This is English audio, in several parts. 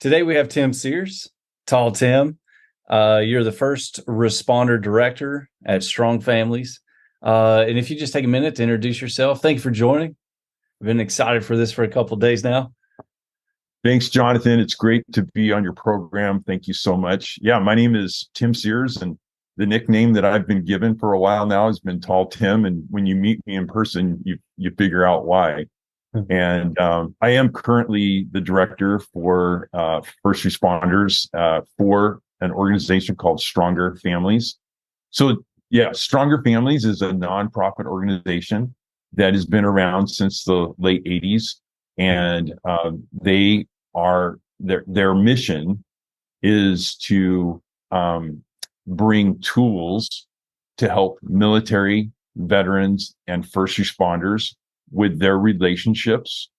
Today we have Tim Sears. Tall Tim, you're the first responder director at Strong Families. And if you just take a minute to introduce yourself, thank you for joining. I've been excited for this for a couple of days now. Thanks, Jonathan. It's great to be on your program. Thank you so much. Yeah, my name is Tim Sears, and the nickname that I've been given for a while now has been Tall Tim. And when you meet me in person, you figure out why. And I am currently the director for first responders for an organization called Stronger Families. So, yeah, Stronger Families is a nonprofit organization that has been around since the late 80s. And they are their mission is to bring tools to help military, veterans, and first responders with their relationships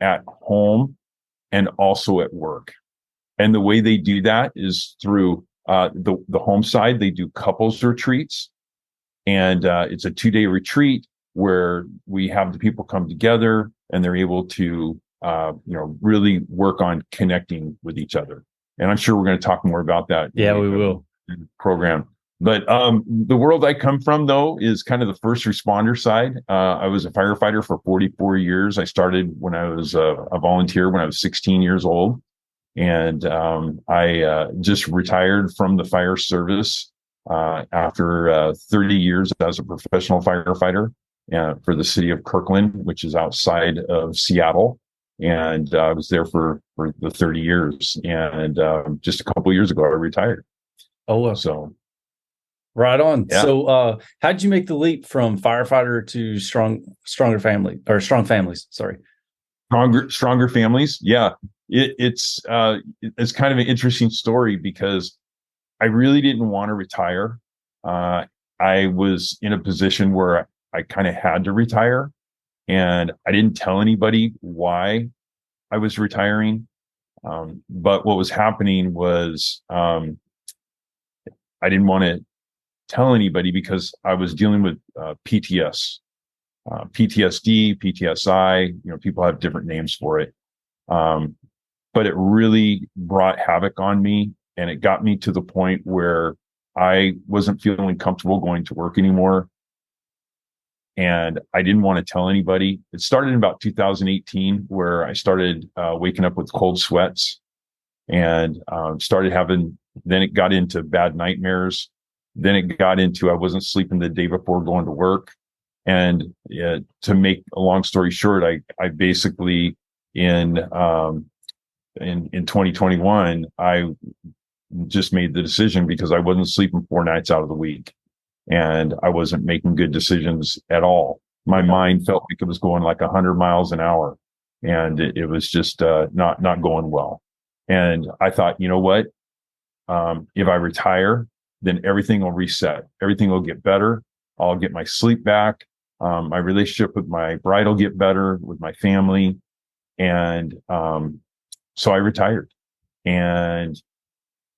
at home and also at work. And the way they do that is through the home side. They do couples retreats, and it's a 2-day retreat where we have the people come together and they're able to really work on connecting with each other. And I'm sure we're going to talk more about that. Yeah, we will. In the program. But the world I come from, though, is kind of the first responder side. I was a firefighter for 44 years. I started when I was a volunteer when I was 16 years old. And I just retired from the fire service after 30 years as a professional firefighter for the city of Kirkland, which is outside of Seattle. And I was there for the 30 years. And just a couple of years ago, I retired. Oh, well. So. Right on. Yeah. So, how did you make the leap from firefighter to Strong Families? Sorry. Stronger Families. Yeah. It's kind of an interesting story because I really didn't want to retire. I was in a position where I kind of had to retire, and I didn't tell anybody why I was retiring. But what was happening was, I didn't want to tell anybody because I was dealing with PTSD, PTSI. People have different names for it. But it really brought havoc on me, and it got me to the point where I wasn't feeling comfortable going to work anymore. And I didn't want to tell anybody. It started in about 2018, where I started waking up with cold sweats and then it got into bad nightmares. Then it got into I wasn't sleeping the day before going to work. And to make a long story short, I basically in 2021, I just made the decision because I wasn't sleeping 4 nights out of the week, and I wasn't making good decisions at all. My mind felt like it was going like 100 miles an hour, and it was just not going well. And I thought, you know what? If I retire, then everything will reset. Everything will get better. I'll get my sleep back. My relationship with my bride will get better, with my family. And so I retired. And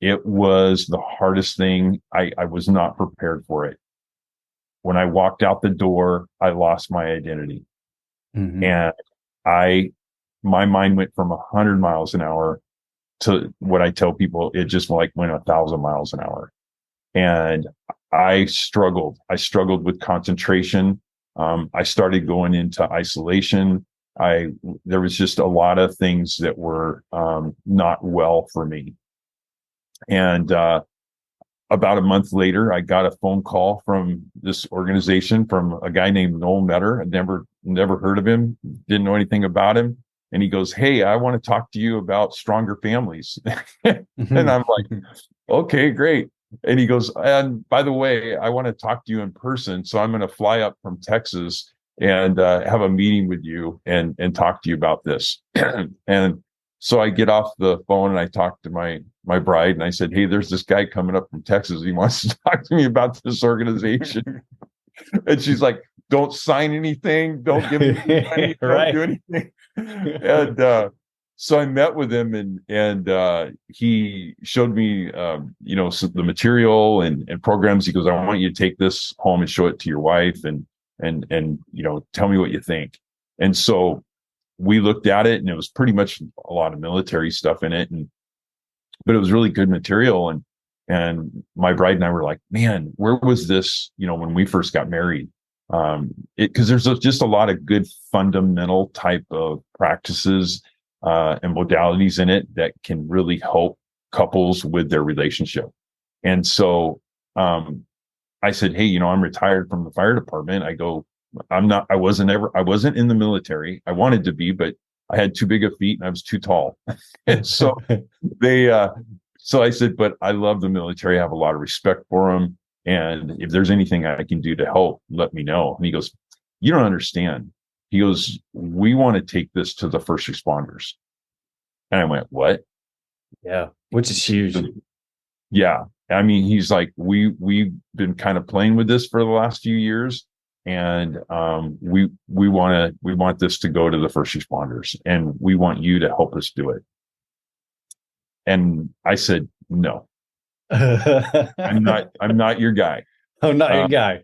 it was the hardest thing. I was not prepared for it. When I walked out the door, I lost my identity. Mm-hmm. And my mind went from 100 miles an hour to what I tell people, it just like went 1,000 miles an hour. And I struggled with concentration. I started going into isolation. There was just a lot of things that were not well for me. And about a month later, I got a phone call from this organization from a guy named Noel Metter. I'd never heard of him, didn't know anything about him. And he goes, "Hey, I want to talk to you about Stronger Families." And I'm like, "Okay, great." And he goes, "And by the way, I want to talk to you in person. So I'm going to fly up from Texas and have a meeting with you and talk to you about this." And so I get off the phone and I talk to my bride, and I said, "Hey, there's this guy coming up from Texas. He wants to talk to me about this organization." And she's like, "Don't sign anything. Don't give me money. Don't do anything." And so I met with him, and he showed me, the material and programs. He goes, "I want you to take this home and show it to your wife, and tell me what you think." And so we looked at it, and it was pretty much a lot of military stuff in it, but it was really good material. And my bride and I were like, man, where was this, when we first got married? Because there's just a lot of good fundamental type of practices and modalities in it that can really help couples with their relationship. And so I said, hey, I'm retired from the fire department. I go, I wasn't in the military. I wanted to be, but I had too big of feet and I was too tall. And so so I said, but I love the military. I have a lot of respect for them. And if there's anything I can do to help, let me know. And he goes, you don't understand. He goes, we want to take this to the first responders. And I went, what? Yeah. Which is huge. Yeah. I mean, he's like, we've been kind of playing with this for the last few years. And we want this to go to the first responders, and we want you to help us do it. And I said, no, I'm not your guy. I'm not your guy.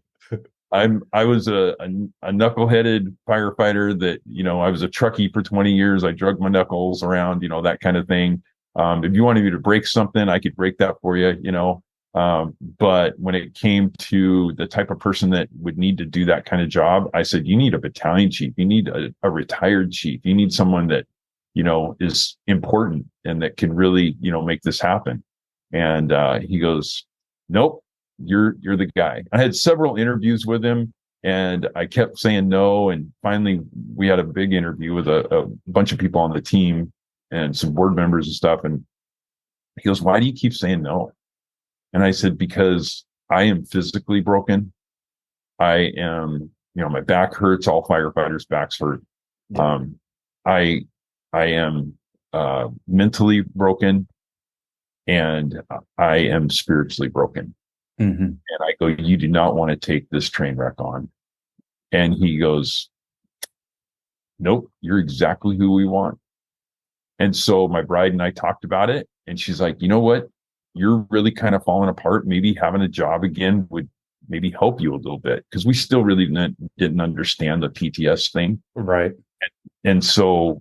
I was a knuckleheaded firefighter that, I was a truckie for 20 years. I drug my knuckles around, that kind of thing. If you wanted me to break something, I could break that for you, but when it came to the type of person that would need to do that kind of job, I said, you need a battalion chief. You need a retired chief. You need someone that, is important and that can really, make this happen. And he goes, nope, you're the guy. I had several interviews with him, and I kept saying no. And finally, we had a big interview with a bunch of people on the team and some board members and stuff. And he goes, why do you keep saying no? And I said, because I am physically broken. I am, my back hurts. All firefighters' backs hurt. I am mentally broken, and I am spiritually broken. Mm-hmm. And I go, you do not want to take this train wreck on. And he goes, nope, you're exactly who we want. And so my bride and I talked about it, and she's like, you know what? You're really kind of falling apart. Maybe having a job again would maybe help you a little bit, because we still really didn't understand the PTS thing. Right. And so,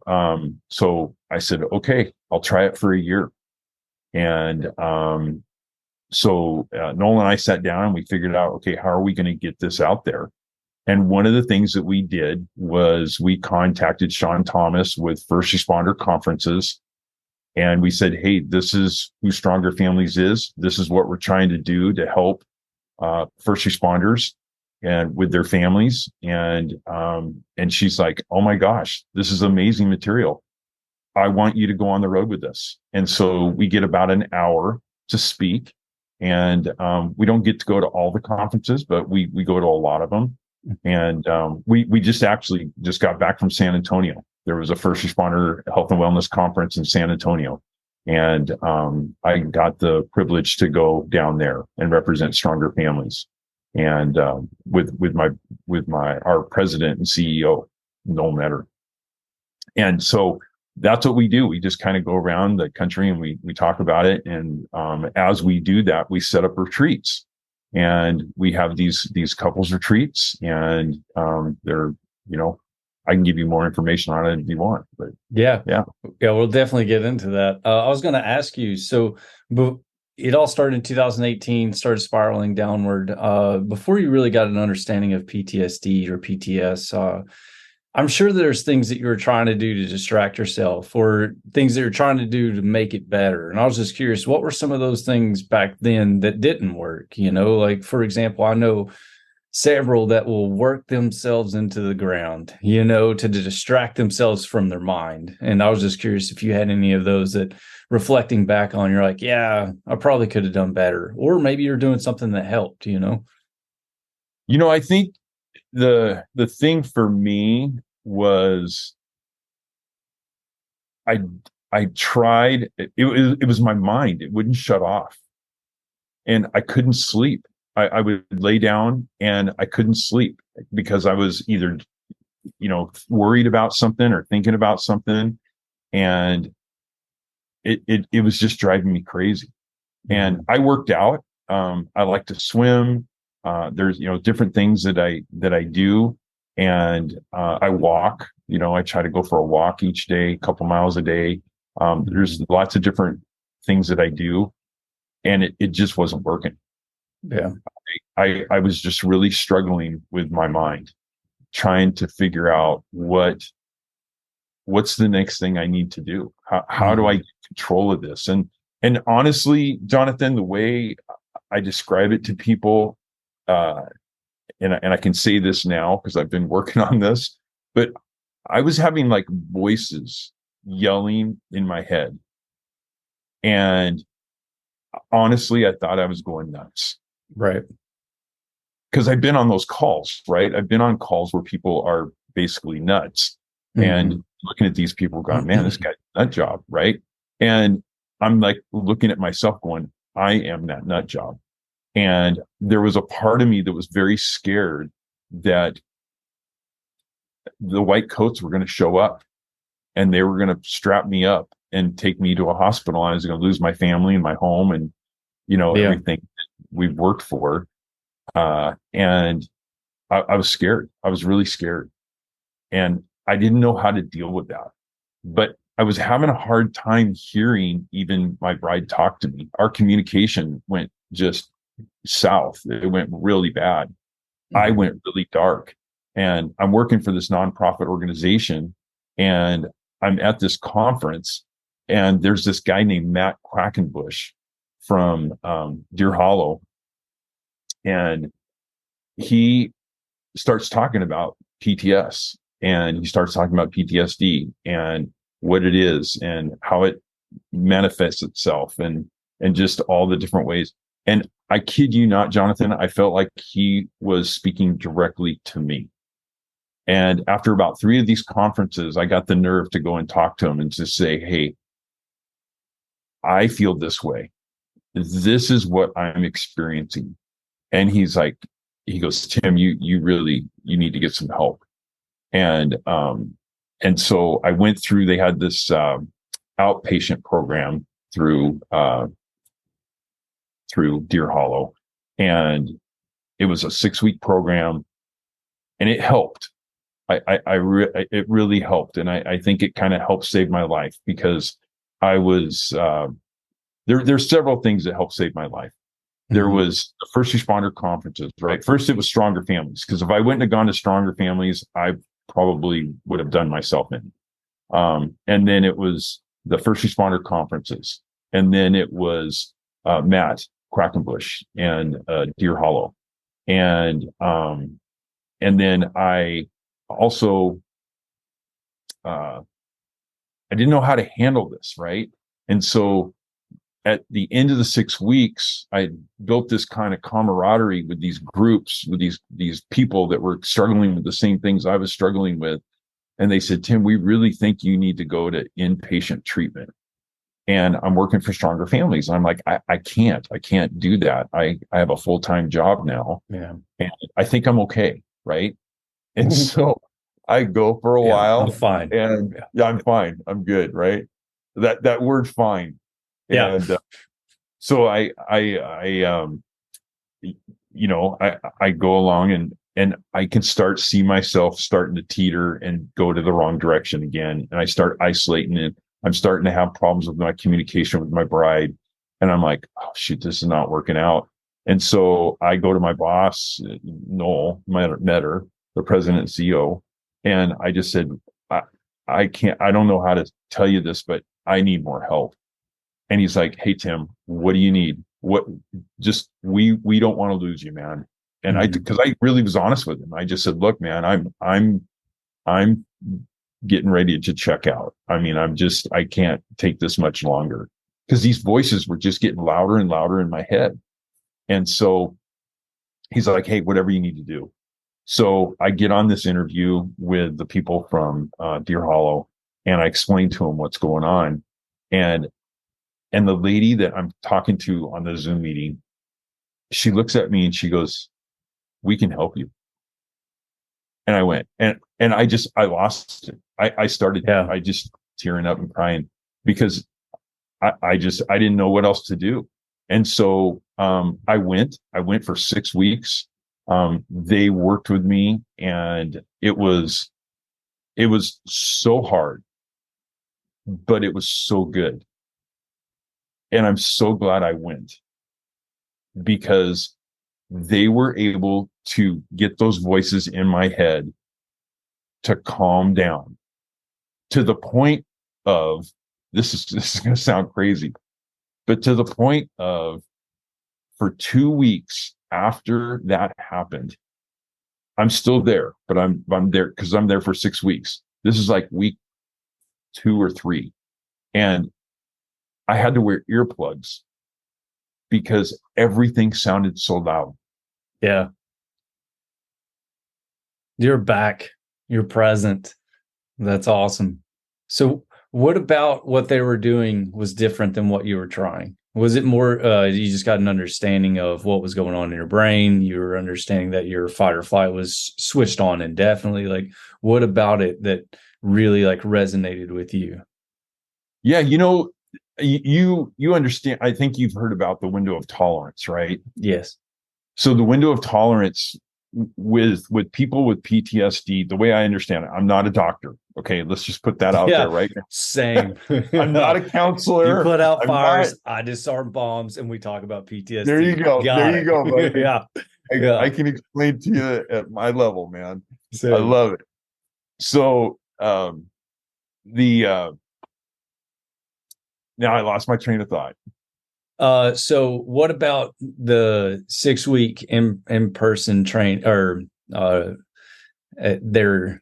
I said, okay, I'll try it for a year. And, so Nolan and I sat down and we figured out, okay, how are we going to get this out there? And one of the things that we did was we contacted Sean Thomas with first responder conferences. And we said, hey, this is who Stronger Families is. This is what we're trying to do to help first responders and with their families. And she's like, oh my gosh, this is amazing material. I want you to go on the road with this. And so we get about an hour to speak. And we don't get to go to all the conferences, but we go to a lot of them. And we just got back from San Antonio. There was a first responder health and wellness conference in San Antonio. And I got the privilege to go down there and represent Stronger Families. And with our president and CEO, Noel Metter. And so that's what we do. We just kind of go around the country and we talk about it. And as we do that, we set up retreats, and we have these couples retreats, and they're, I can give you more information on it if you want, but yeah, we'll definitely get into that. I was going to ask you, so it all started in 2018, started spiraling downward. Before you really got an understanding of PTSD or PTS, I'm sure there's things that you were trying to do to distract yourself, or things that you're trying to do to make it better. And I was just curious, what were some of those things back then that didn't work? Like, for example, I know several that will work themselves into the ground, to distract themselves from their mind. And I was just curious if you had any of those that, reflecting back on, you're like, yeah, I probably could have done better, or maybe you're doing something that helped, I think the thing for me was I tried, it was my mind. It wouldn't shut off, and I couldn't sleep. I would lay down and I couldn't sleep because I was either, worried about something or thinking about something. And it was just driving me crazy. And I worked out. I like to swim. There's, different things that I do. And I walk, I try to go for a walk each day, a couple miles a day. There's lots of different things that I do, and it just wasn't working. Yeah. I was just really struggling with my mind, trying to figure out what's the next thing I need to do. How do I get control of this? And honestly, Jonathan, the way I describe it to people, and I can say this now because I've been working on this, but I was having like voices yelling in my head. And honestly, I thought I was going nuts. Right. Because I've been on those calls, right? I've been on calls where people are basically nuts and looking at these people going, man, this guy's a nut job, right? And I'm like looking at myself going, I am that nut job. And there was a part of me that was very scared that the white coats were going to show up and they were going to strap me up and take me to a hospital. I was going to lose my family and my home and, everything we've worked for. And I was scared. I was really scared. And I didn't know how to deal with that. But I was having a hard time hearing even my bride talk to me. Our communication went just south. It went really bad. I went really dark. And I'm working for this nonprofit organization, and I'm at this conference, and there's this guy named Matt Quackenbush from Deer Hollow, and he starts talking about PTS, and he starts talking about PTSD and what it is and how it manifests itself and just all the different ways. And I kid you not, Jonathan, I felt like he was speaking directly to me. And after about 3 of these conferences, I got the nerve to go and talk to him and just say, hey, I feel this way. This is what I'm experiencing. And he goes, Tim, you need to get some help. And so I went through, they had this outpatient program through Deer Hollow, and it was a 6-week program, and it helped. It really helped. And I think it kind of helped save my life because I was, there's several things that helped save my life. There was the first responder conferences, right? First, it was Stronger Families, because if I wouldn't have gone to Stronger Families, I probably would have done myself in. And then it was the first responder conferences. And then it was Matt Quackenbush and Deer Hollow. And then I also, I didn't know how to handle this, right? And so at the end of the 6 weeks, I built this kind of camaraderie with these groups, with these people that were struggling with the same things I was struggling with. And they said, Tim, we really think you need to go to inpatient treatment. And I'm working for Stronger Families. And I'm like, I can't do that. I have a full-time job now. Yeah. And I think I'm okay. Right. And so I go for a while. I'm fine. And I'm fine. I'm good. Right. That word fine. Yeah. And so I go along and I can see myself starting to teeter and go to the wrong direction again. And I start isolating it. I'm starting to have problems with my communication with my bride. And I'm like, oh, shoot, this is not working out. And so I go to my boss, Noel Metter, the president and CEO. And I just said, I don't know how to tell you this, but I need more help. And he's like, hey, Tim, what do you need? We don't want to lose you, man. And because I really was honest with him. I just said, look, man, I'm getting ready to check out. I mean, I can't take this much longer, because these voices were just getting louder and louder in my head. And so he's like, hey, whatever you need to do. So I get on this interview with the people from Deer Hollow, and I explain to them what's going on. And the lady that I'm talking to on the Zoom meeting, she looks at me and she goes, we can help you. And I went, and I lost it. I started, I just tearing up and crying, because I didn't know what else to do. And so, I went for 6 weeks. They worked with me, and it was so hard, but it was so good. And I'm so glad I went, because they were able to get those voices in my head to calm down, to the point of, this is going to sound crazy, but to the point of, for 2 weeks after that happened, I'm still there, but I'm there because I'm there for 6 weeks. This is like week 2 or 3, and I had to wear earplugs because everything sounded so loud. Yeah. You're back. You're present. That's awesome. So what about what they were doing was different than what you were trying? Was it more you just got an understanding of what was going on in your brain? You were understanding that your fight or flight was switched on indefinitely. Like, what about it that really like resonated with you? Yeah, you understand. I think you've heard about the window of tolerance, right? Yes. So the window of tolerance with people with PTSD, the way I understand it, I'm not a doctor. Okay, let's just put that out there, right? Same. I'm not a counselor. You put out I'm fires, not, I disarm bombs, and we talk about PTSD. there you go. Got There it. you go, buddy. Yeah. I, Yeah. I can explain to you at my level, man. I Same. love it. So the now I lost my train of thought. So what about the 6 week in-person train or their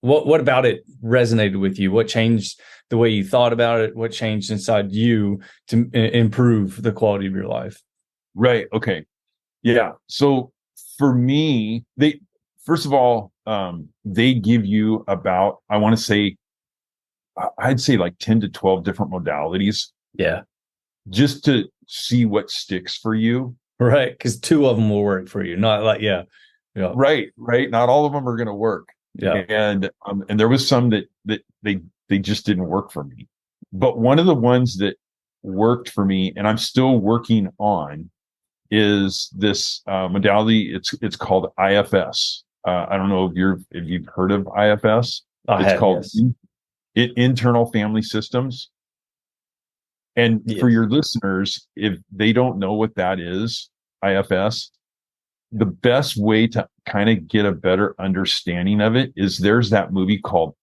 what about it resonated with you? What changed the way you thought about it? What changed inside you to improve the quality of your life? Right. Okay. Yeah. So for me, they first of all, they give you about, I want to say, I'd say like 10 to 12 different modalities, Yeah. just to see what sticks for you. Right. Because two of them will work for you. Not like, yeah. Yeah. Right. Right. Not all of them are going to work. Yeah. And there was some that they just didn't work for me. But one of the ones that worked for me, and I'm still working on, is this modality. It's called IFS. I don't know if you've heard of IFS. I It's have, called yes. internal family systems. And for Yes. your listeners, if they don't know what that is, IFS, the best way to kind of get a better understanding of it is, there's that movie called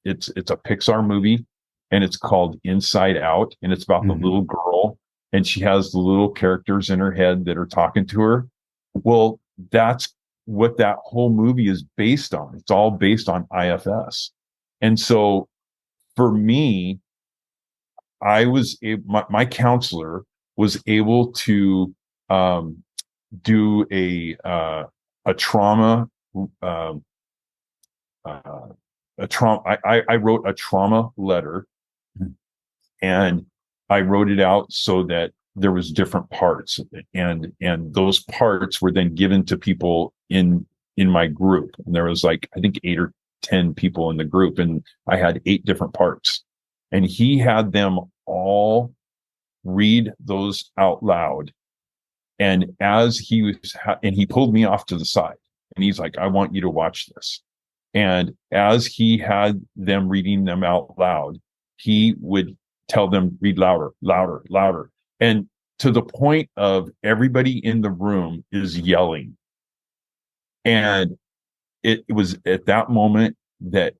it's a Pixar movie, and it's called Inside Out, and it's about the little girl, and she has the little characters in her head that are talking to her. Well, that's what that whole movie is based on. It's all based on IFS. And so for me, my counselor was able to um, do a trauma uh, uh, a trauma. I wrote a trauma letter, and I wrote it out so that there was different parts, and those parts were then given to people in my group. And there was like, I think 8 or 10 people in the group, and I had 8 different parts, and he had them all read those out loud. And as he was, and he pulled me off to the side, and he's like, I want you to watch this. And as he had them reading them out loud, he would tell them, read louder, louder, louder. And to the point of everybody in the room is yelling. And it was at that moment that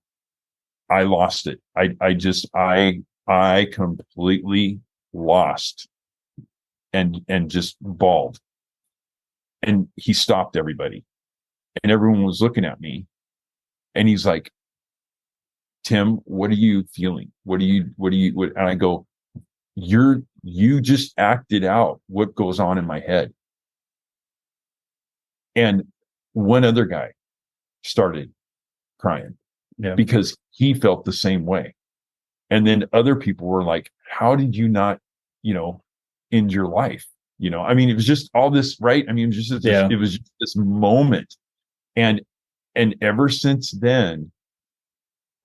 I lost it. I completely lost and just bawled. And he stopped everybody, and everyone was looking at me, and he's like, Tim, what are you feeling? And I go, you just acted out what goes on in my head. And one other guy started crying, because he felt the same way. And then other people were like, how did you not, end your life? I mean, it was just all this, right? I mean, it was just this moment. And ever since then,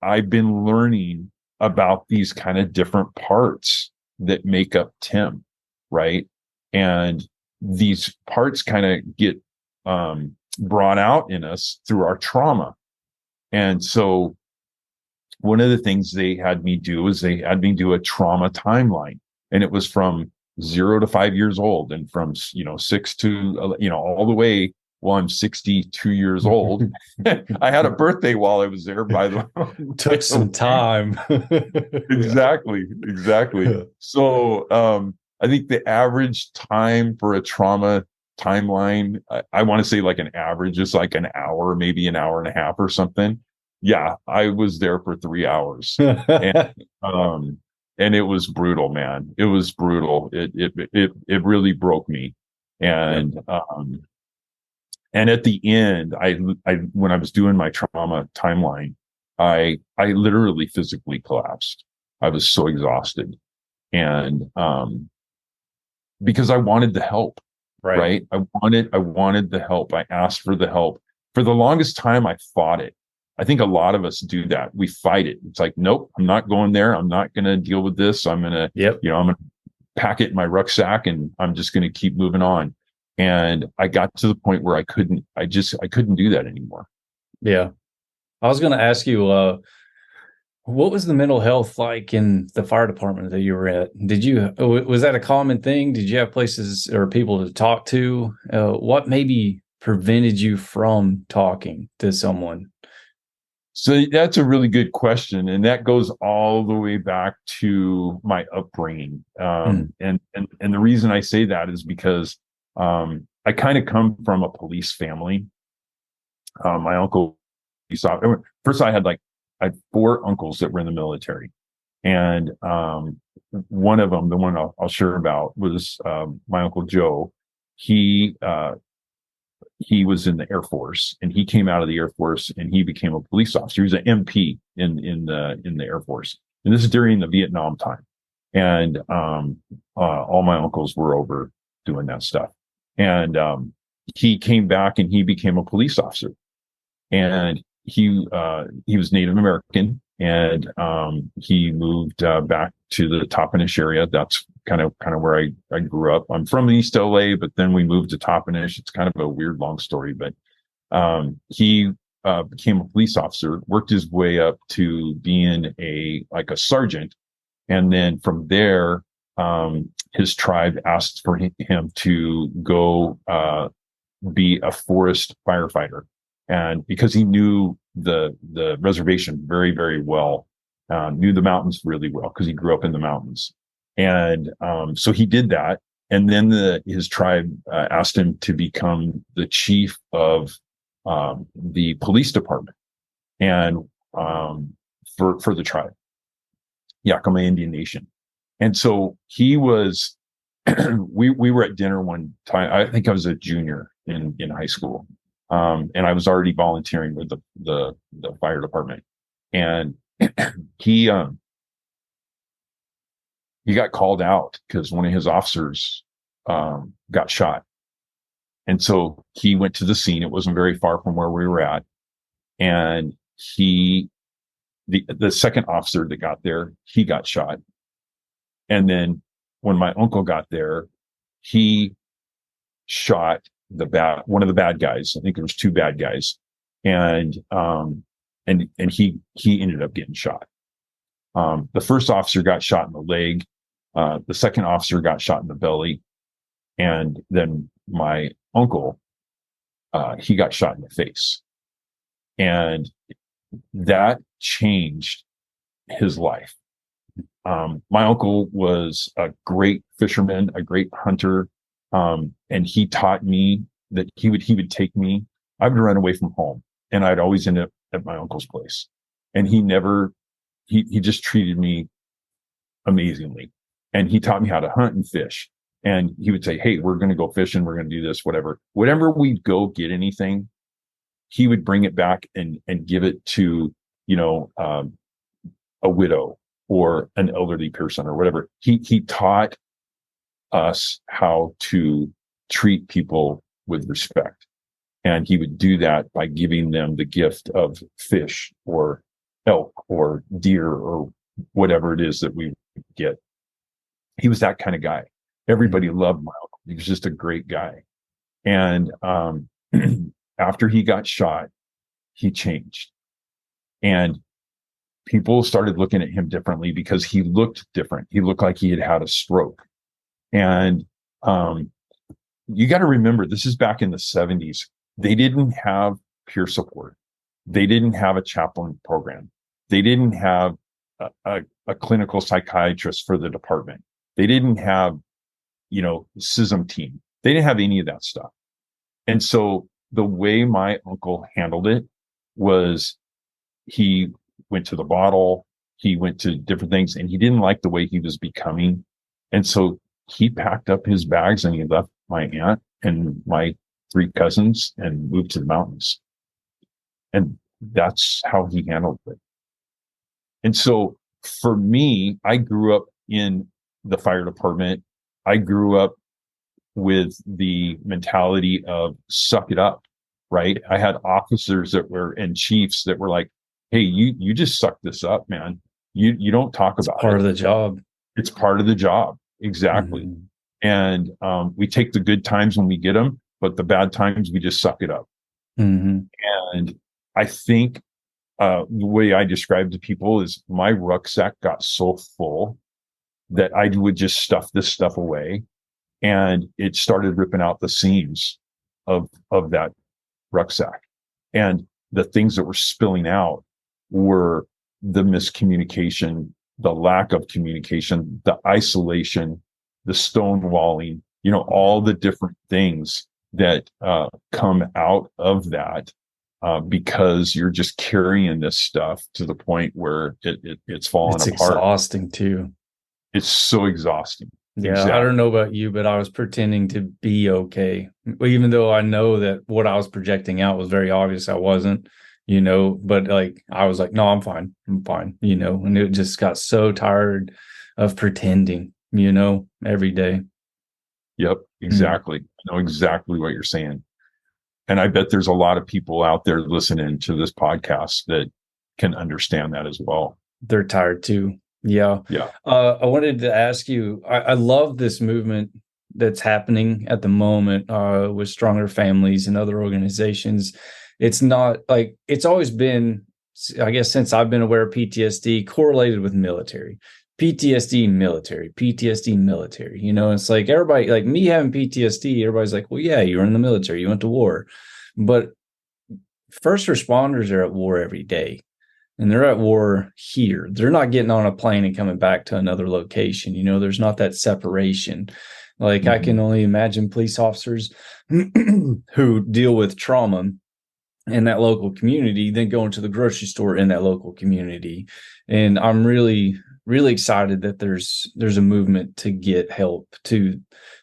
I've been learning about these kind of different parts that make up Tim, right? And these parts kind of get brought out in us through our trauma. And so one of the things they had me do is they had me do a trauma timeline, and it was from 0 to 5 years old, and from, 6 to, all the way. Well, I'm 62 years old. I had a birthday while I was there, by the way. Took some time. Exactly. So, I think the average time for a trauma timeline, I want to say like an average is like an hour, maybe an hour and a half or something. Yeah, I was there for 3 hours, and and it was brutal, man. It was brutal. It really broke me, and and at the end, I when I was doing my trauma timeline, I literally physically collapsed. I was so exhausted, and because I wanted the help, right? I wanted the help. I asked for the help. For the longest time, I fought it. I think a lot of us do that. We fight it. It's like, nope, I'm not going there. I'm not going to deal with this. I'm going to, Yep. I'm going to pack it in my rucksack, and I'm just going to keep moving on. And I got to the point where I couldn't do that anymore. Yeah. I was going to ask you, what was the mental health like in the fire department that you were at? Was that a common thing? Did you have places or people to talk to? What maybe prevented you from talking to someone? So that's a really good question, and that goes all the way back to my upbringing. And the reason I say that is because I kind of come from a police family. My uncle, first I had 4 uncles that were in the military, and one of them, the one I'll share about, was my uncle Joe. He was in the Air Force, and he came out of the Air Force and he became a police officer. He was an MP in the Air Force, and this is during the Vietnam time. And all my uncles were over doing that stuff. And he came back and he became a police officer, and he was Native American, and he moved back to the Toppenish area. That's kind of where I grew up. I'm from East LA, but then we moved to Toppenish. It's kind of a weird, long story, but he became a police officer, worked his way up to being a sergeant. And then from there, his tribe asked for him to go be a forest firefighter. And because he knew the reservation very, very well, knew the mountains really well because he grew up in the mountains. And so he did that. And then his tribe asked him to become the chief of the police department, and for the tribe, Yakama Indian Nation. And so he was, we were at dinner one time. I think I was a junior in high school. And I was already volunteering with the fire department. And he got called out because one of his officers got shot. And so he went to the scene. It wasn't very far from where we were at. And the second officer that got there, he got shot. And then when my uncle got there, he shot one of the bad guys. I think there was 2 bad guys. And he ended up getting shot. The first officer got shot in the leg. The second officer got shot in the belly. And then my uncle, he got shot in the face. And that changed his life. My uncle was a great fisherman, a great hunter. And he taught me that he would take me. I would run away from home, and I'd always end up at my uncle's place. And he just treated me amazingly. And he taught me how to hunt and fish. And he would say, "Hey, we're going to go fishing. We're going to do this, whatever. Whenever we'd go get anything, he would bring it back and give it to, a widow or an elderly person or whatever." He taught us how to treat people with respect. And he would do that by giving them the gift of fish or elk or deer or whatever it is that we get. He was that kind of guy. Everybody loved my uncle. He was just a great guy. And after he got shot, he changed. And people started looking at him differently because he looked different. He looked like he had had a stroke. And you got to remember, this is back in the 70s. They didn't have peer support. They didn't have a chaplain program. They didn't have a clinical psychiatrist for the department. They didn't have, SISM team. They didn't have any of that stuff. And so the way my uncle handled it was he went to the bottle, he went to different things, and he didn't like the way he was becoming. And so he packed up his bags and he left my aunt and my 3 cousins and moved to the mountains. And that's how he handled it. And so for me, I grew up in the fire department. I grew up with the mentality of suck it up, right? I had officers that were and chiefs that were like, hey, you just suck this up, man. You don't talk about it. It's part of the job. It's part of the job. Exactly. Mm-hmm. And we take the good times when we get them, but the bad times, we just suck it up. Mm-hmm. And I think the way I describe to people is my rucksack got so full that I would just stuff this stuff away. And it started ripping out the seams of that rucksack. And the things that were spilling out were the miscommunication, the lack of communication, the isolation, the stonewalling, all the different things that come out of that because you're just carrying this stuff to the point where it's falling apart. It's exhausting too. It's so exhausting. Yeah, exactly. I don't know about you, but I was pretending to be okay, even though I know that what I was projecting out was very obvious. I wasn't, but I was like, no, I'm fine, and it just got so tired of pretending, every day. Yep, exactly. I know exactly what you're saying. And I bet there's a lot of people out there listening to this podcast that can understand that as well. They're tired too. Yeah. I wanted to ask you, I love this movement that's happening at the moment with Stronger Families and other organizations. It's not like it's always been, I guess, since I've been aware of PTSD, correlated with military. PTSD, military, PTSD, military. It's like everybody, like me having PTSD, everybody's like, well, yeah, you were in the military, you went to war. But first responders are at war every day. And they're at war here. They're not getting on a plane and coming back to another location. There's not that separation. Like I can only imagine police officers who deal with trauma in that local community, then going to the grocery store in that local community. And I'm really, really excited that there's a movement to get help to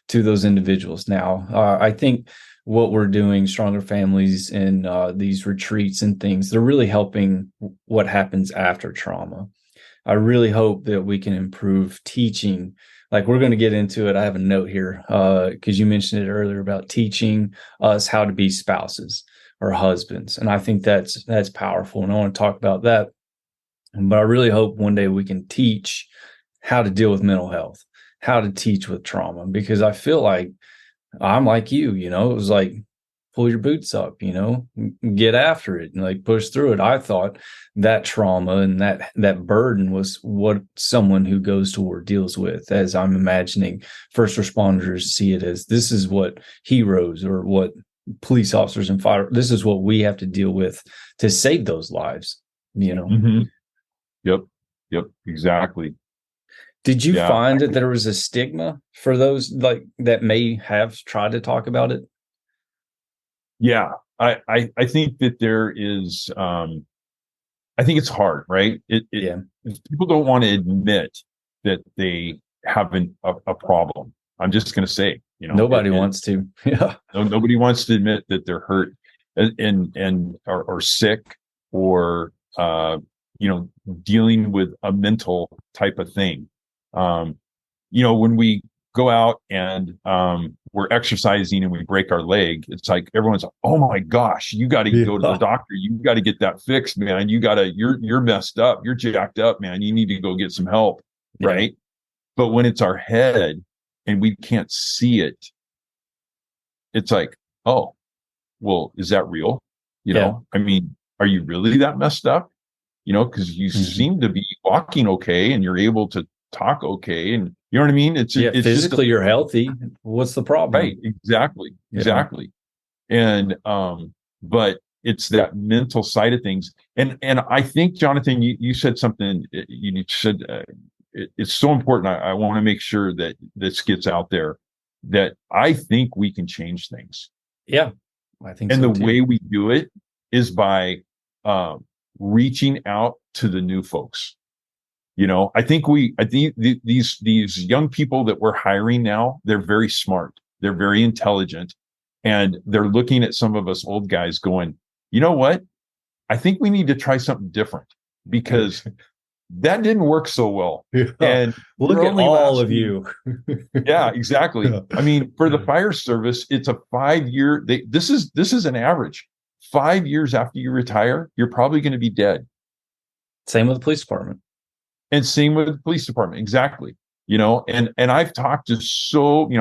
those individuals now. I think what we're doing, Stronger Families and these retreats and things, they're really helping what happens after trauma. I really hope that we can improve teaching. Like we're going to get into it. I have a note here because you mentioned it earlier about teaching us how to be spouses or husbands. And I think that's powerful. And I want to talk about that. But I really hope one day we can teach how to deal with mental health, how to teach with trauma, because I feel like I'm like you, it was like, pull your boots up, get after it and like push through it. I thought that trauma and that burden was what someone who goes to war deals with, as I'm imagining first responders see it as this is what heroes or what police officers and fire, this is what we have to deal with to save those lives, Mm-hmm. Yep, exactly. Did you find that there was a stigma for those like that may have tried to talk about it? Yeah, I think that there is. I think it's hard, right? People don't want to admit that they have a problem. I'm just going to say, nobody wants to. Yeah, nobody wants to admit that they're hurt and or sick or dealing with a mental type of thing. When we go out and we're exercising and we break our leg, it's like everyone's like, oh my gosh, you got to go to the doctor. You got to get that fixed, man. You're messed up. You're jacked up, man. You need to go get some help. Yeah. Right. But when it's our head and we can't see it, it's like, oh, well, is that real? Yeah. I mean, are you really that messed up? Because you Mhm. seem to be walking okay and you're able to talk okay. And you know what I mean? Yeah. It's just Physically, you're healthy. What's the right. problem? Exactly. Yeah. Exactly. And, but it's that mental side of things. And I think, Jonathan, you said something, you said, it's so important. I want to make sure that this gets out there, that I think we can change things. Yeah. I think And so the too. way we do it is by, reaching out to the new folks. I think these young people that we're hiring now, they're very smart. They're very intelligent, and they're looking at some of us old guys going, you know what? I think we need to try something different because that didn't work so well. Yeah. And Look you're at only all of lasting. you. Yeah, exactly. I mean, for the fire service, it's a 5 year. This is an average. 5 years after you retire, you're probably going to be dead. Same with the police department. And same with the police department. Exactly. And I've talked to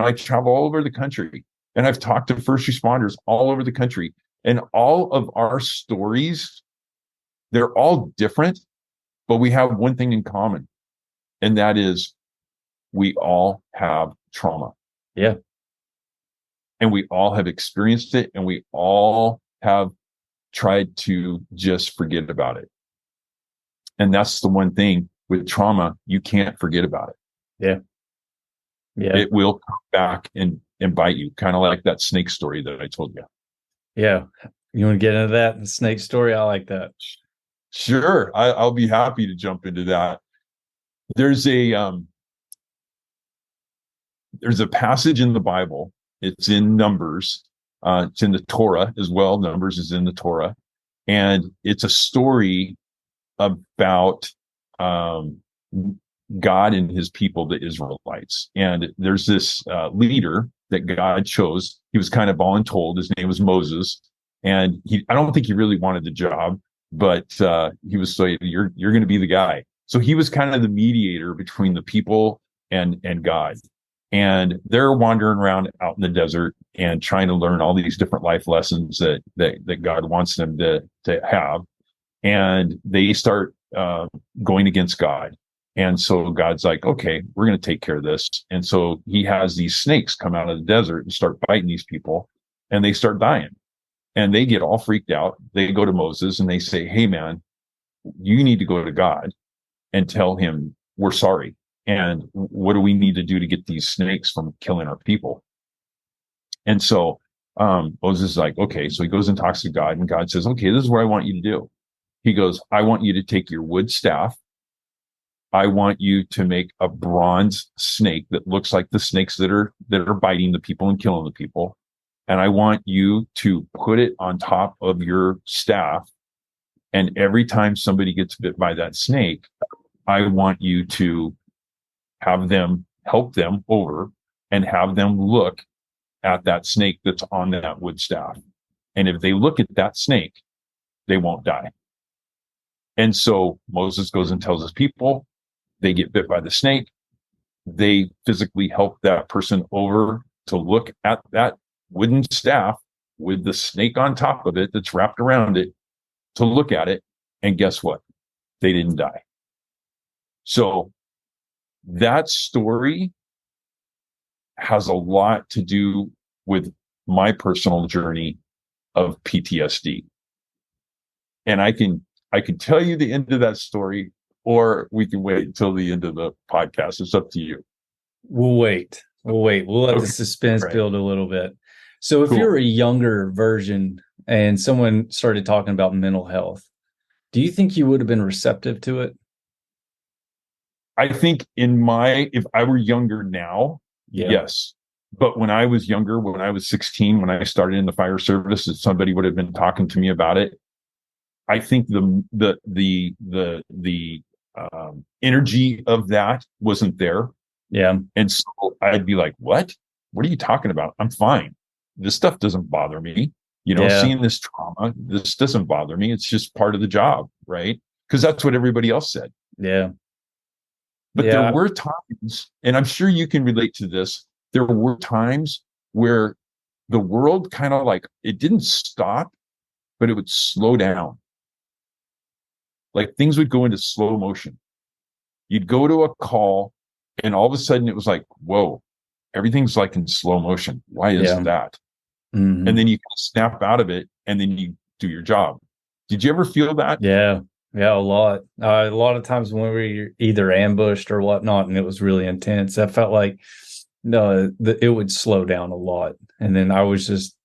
I travel all over the country, and I've talked to first responders all over the country, and all of our stories, they're all different, but we have one thing in common. And that is we all have trauma, Yeah. and we all have experienced it, and we all have tried to just forget about it. And that's the one thing with trauma, you can't forget about it. Yeah. Yeah. It will come back and bite you, kind of like that snake story that I told you. Yeah. You want to get into that? The snake story? I like that. Sure, I'll be happy to jump into that. There's a passage in the Bible. It's in Numbers. It's in the Torah as well. Numbers is in the Torah, and it's a story about God and his people, the Israelites. And there's this leader that God chose. He was kind of voluntold. His name was Moses. And I don't think he really wanted the job, but he was saying, you're going to be the guy. So he was kind of the mediator between the people and God. And they're wandering around out in the desert and trying to learn all these different life lessons that God wants them to have. And they start going against God. And so God's like, okay, we're going to take care of this. And so he has these snakes come out of the desert and start biting these people, and they start dying. And they get all freaked out. They go to Moses and they say, hey, man, you need to go to God and tell him we're sorry. And what do we need to do to get these snakes from killing our people? And so Moses is like, okay. So he goes and talks to God, and God says, okay, this is what I want you to do. He goes, I want you to take your wood staff. I want you to make a bronze snake that looks like the snakes that are biting the people and killing the people. And I want you to put it on top of your staff. And every time somebody gets bit by that snake, I want you to have them help them over and have them look at that snake that's on that wood staff. And if they look at that snake, they won't die. And so Moses goes and tells his people, they get bit by the snake. They physically help that person over to look at that wooden staff with the snake on top of it that's wrapped around it, to look at it. And guess what? They didn't die. So that story has a lot to do with my personal journey of PTSD. And I can tell you the end of that story, or we can wait until the end of the podcast. It's up to you. We'll wait. We'll let the Okay. suspense Right. build a little bit. So if Cool. you're a younger version and someone started talking about mental health, do you think you would have been receptive to it? I think if I were younger now, Yeah. yes. But when I was younger, when I was 16, when I started in the fire service, if somebody would have been talking to me about it, I think the energy of that wasn't there. Yeah. And so I'd be like, what are you talking about? I'm fine. This stuff doesn't bother me. Yeah. Seeing this trauma, this doesn't bother me. It's just part of the job. Right. Because that's what everybody else said. Yeah. But Yeah. there were times, and I'm sure you can relate to this, there were times where the world kind of like, it didn't stop, but it would slow down. Like things would go into slow motion. You'd go to a call and all of a sudden it was like, whoa, everything's like in slow motion. Why is Yeah. that? And Hmm. then you kind of snap out of it and then you do your job. Did you ever feel that? Yeah. Yeah. A lot. A lot of times when we were either ambushed or whatnot, and it was really intense, I felt like no, it would slow down a lot. And then I was just,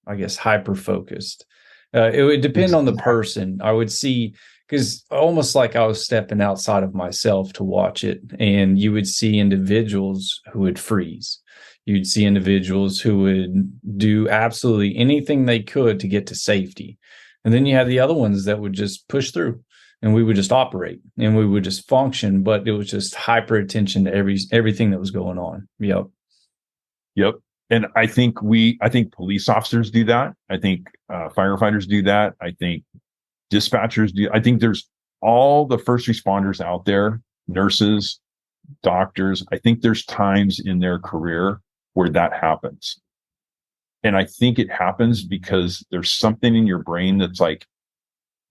I guess, hyper focused. It would depend on the Exactly. person. I would see, because almost like I was stepping outside of myself to watch it, and you would see individuals who would freeze. You'd see individuals who would do absolutely anything they could to get to safety. And then you have the other ones that would just push through, and we would just operate and we would just function, but it was just hyper attention to everything that was going on. Yep. Yep. And I think police officers do that. I think firefighters do that. I think dispatchers do. I think there's all the first responders out there, nurses, doctors. I think there's times in their career where that happens. And I think it happens because there's something in your brain that's like,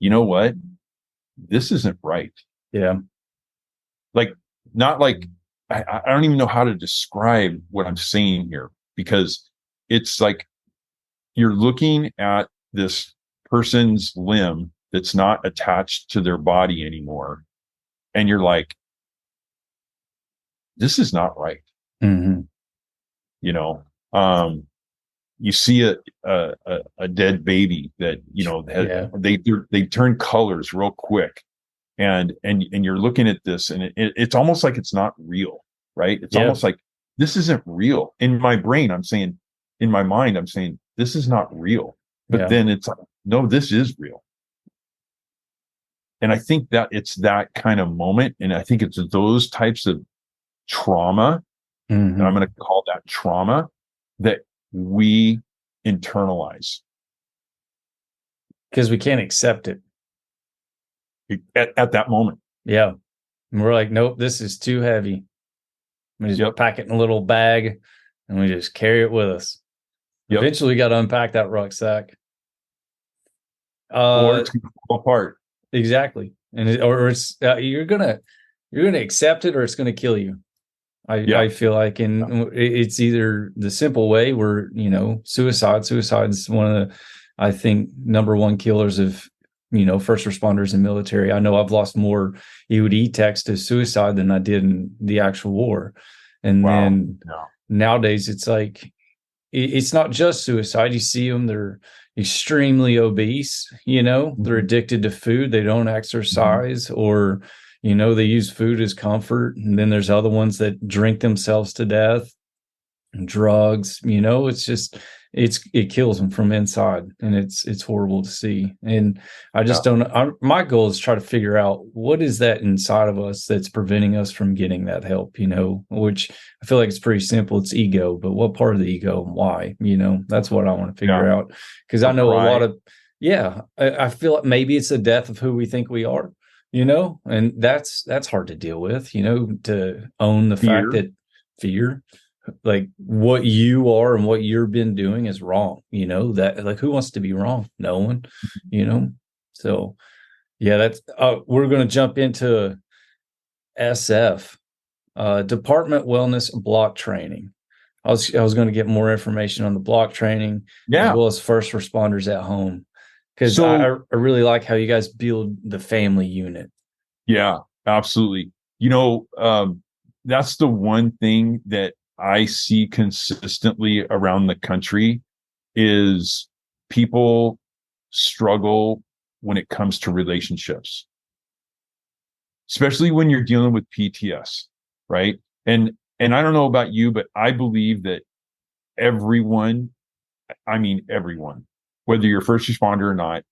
you know what? This isn't right. Yeah. Like, not like, I don't even know how to describe what I'm saying here, because it's like you're looking at this person's limb that's not attached to their body anymore. And you're like, this is not right. Hmm. You know, um, you see a dead baby that, Yeah. they turn colors real quick. And you're looking at this and it's almost like it's not real, right? It's Yeah. almost like this isn't real. In my brain, I'm saying, in my mind, I'm saying, this is not real. But Yeah. then it's like, no, this is real. And I think that it's that kind of moment. And I think it's those types of trauma, and I'm Hmm. going to call that trauma, that we internalize Because we can't accept it. at that moment. Yeah. And we're like, nope, this is too heavy. We just Yep. pack it in a little bag and we just carry it with us. Yep. Eventually, we got to unpack that rucksack. Or Uh, it's going to fall apart. exactly. And or it's you're gonna accept it or it's gonna kill you. Yeah. I feel like, and it's either the simple way where suicide. Suicide is one of the, I think, number one killers of first responders and military. I know I've lost more EOD techs to suicide than I did in the actual war. And Wow. then No. nowadays it's like it's not just suicide. You see them, they're extremely obese, they're Mhm. addicted to food, they don't Mhm. exercise, or they use food as comfort. And then there's other ones that drink themselves to death, drugs. It's just it kills them from inside, and it's horrible to see. And I Yeah. just don't. My goal is try to figure out what is that inside of us that's preventing us from getting that help. Which I feel like it's pretty simple. It's ego, but what part of the ego and why? That's what I want to Yeah. figure out, because I The know a lot pride, of. Yeah, I feel like maybe it's the death of who we think we are. And that's hard to deal with. To own the fact fear. that fear, like what you are and what you've been doing is wrong. That, like, who wants to be wrong? No one. you know so yeah, that's we're going to jump into SF, department wellness block training. I was going to get more information on the block training as Yeah. well as first responders at home, because I, So, I really like how you guys build the family unit. yeah, absolutely. You know, that's the one thing that I see consistently around the country is people struggle when it comes to relationships, especially when you're dealing with PTS, right? And I don't know about you, but I believe that everyone, I mean everyone, whether you're a first responder or not,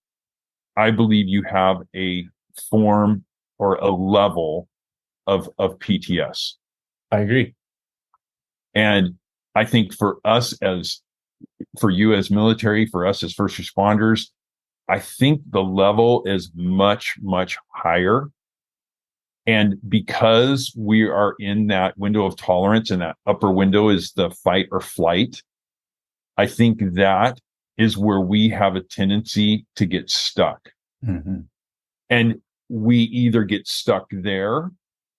I believe you have a form or a level of PTS. I agree. And I think for you as military, for us as first responders, I think the level is much, much higher. And because we are in that window of tolerance, and that upper window is the fight or flight, I think that is where we have a tendency to get stuck. Mm-hmm. And we either get stuck there,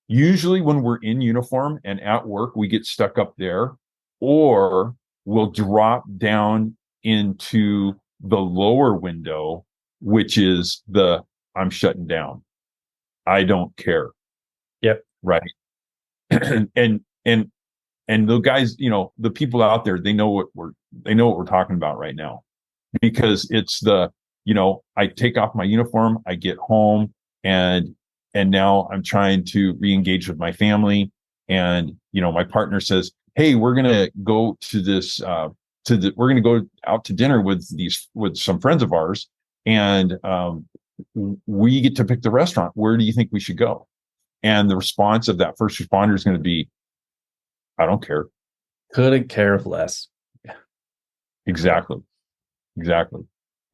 usually when we're in uniform and at work, we get stuck up there, or we'll drop down into the lower window, which is the I'm shutting down. I don't care. Yep. Right. and and and the guys, the people out there, they know what we're talking about right now, because it's I take off my uniform, I get home, and now I'm trying to re-engage with my family. And, my partner says, hey, we're going to go to this, we're going to go out to dinner with some friends of ours. And, we get to pick the restaurant. Where do you think we should go? And the response of that first responder is going to be, I don't care. Couldn't care less. Exactly.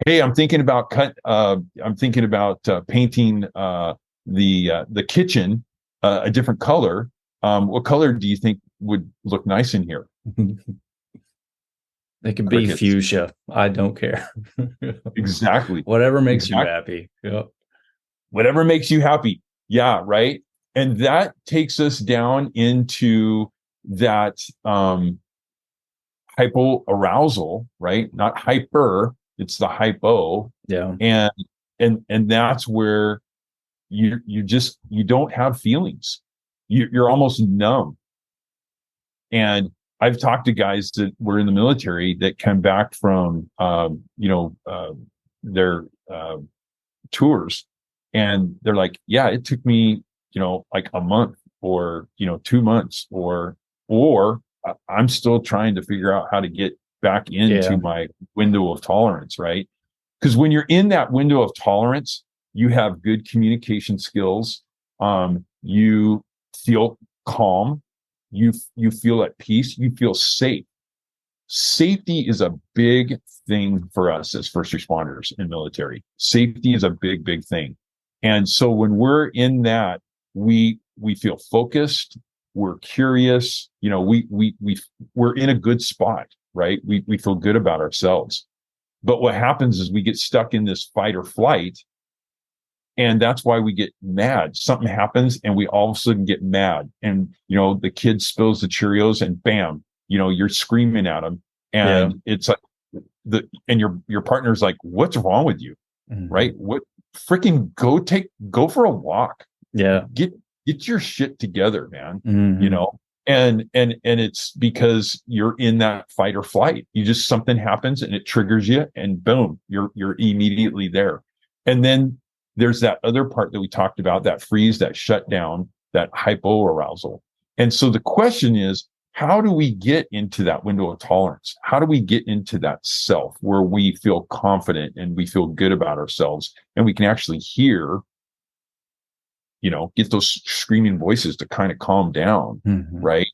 Hey, I'm thinking about painting the kitchen a different color. What color do you think would look nice in here? It could be Crickets. fuchsia. I don't care. Exactly. Whatever makes you happy. Yep. Whatever makes you happy. Yeah, right. And that takes us down into that hypoarousal, right? Not hyper, it's the hypo. Yeah. And that's where you don't have feelings. You're almost numb. And I've talked to guys that were in the military that come back from their tours, and they're like, yeah, it took me like a month or 2 months, or I'm still trying to figure out how to get back into my window of tolerance, right? Because when you're in that window of tolerance, you have good communication skills. You feel calm. You feel at peace. You feel safe. Safety is a big thing for us as first responders and military. Safety is a big, big thing. And so when we're in that, we feel focused. We're curious. We're in a good spot, right? We feel good about ourselves. But what happens is we get stuck in this fight or flight. And that's why we get mad. Something happens and we all of a sudden get mad. And, the kid spills the Cheerios and bam, you're screaming at him. And it's like and your partner's like, what's wrong with you? Mm-hmm. Right? What freaking go for a walk. Yeah. Get your shit together, man. Mm-hmm. And it's because you're in that fight or flight. Something happens and it triggers you and boom, you're immediately there. And then there's that other part that we talked about, that freeze, that shutdown, that hypoarousal. And so the question is, how do we get into that window of tolerance? How do we get into that self where we feel confident and we feel good about ourselves and we can actually hear, get those screaming voices to kind of calm down, mm-hmm. right?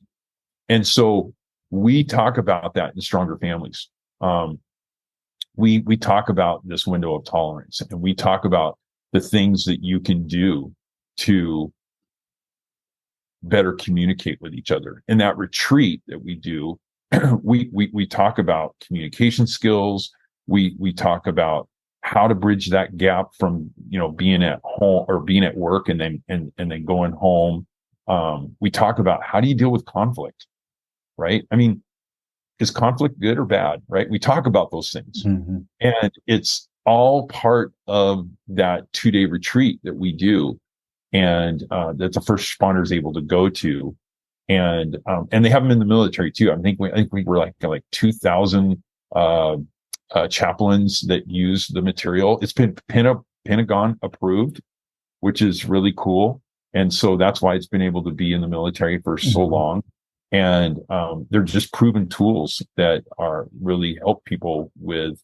And so we talk about that in Stronger Families. We talk about this window of tolerance, and we talk about the things that you can do to better communicate with each other. In that retreat that we do, we talk about communication skills. We talk about how to bridge that gap from being at home or being at work and then going home. We talk about how do you deal with conflict, right? I mean, is conflict good or bad, right? We talk about those things, mm-hmm. and it's all part of that 2-day retreat that we do, and that the first responder is able to go to, and they have them in the military too. I think we were like 2,000 chaplains that use the material. It's been Pentagon approved, which is really cool, and so that's why it's been able to be in the military for so mm-hmm. long. And they're just proven tools that are really help people with,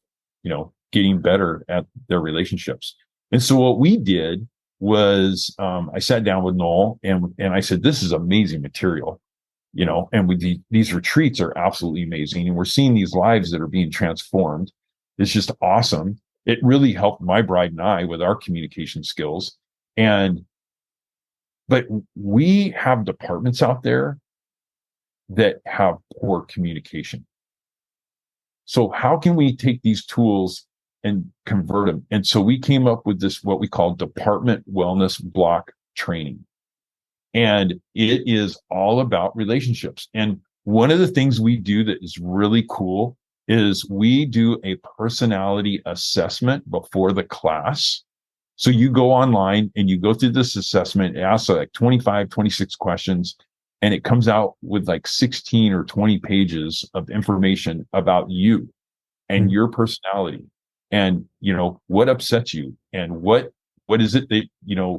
getting better at their relationships. And so what we did was I sat down with Noel and I said, this is amazing material, and these retreats are absolutely amazing. And we're seeing these lives that are being transformed. It's just awesome. It really helped my bride and I with our communication skills. But we have departments out there that have poor communication. So how can we take these tools and convert them? And so we came up with this, what we call department wellness block training. And it is all about relationships. And one of the things we do that is really cool is we do a personality assessment before the class. So you go online and you go through this assessment, it asks like 25, 26 questions, and it comes out with like 16 or 20 pages of information about you and your personality and, what upsets you and what is it that,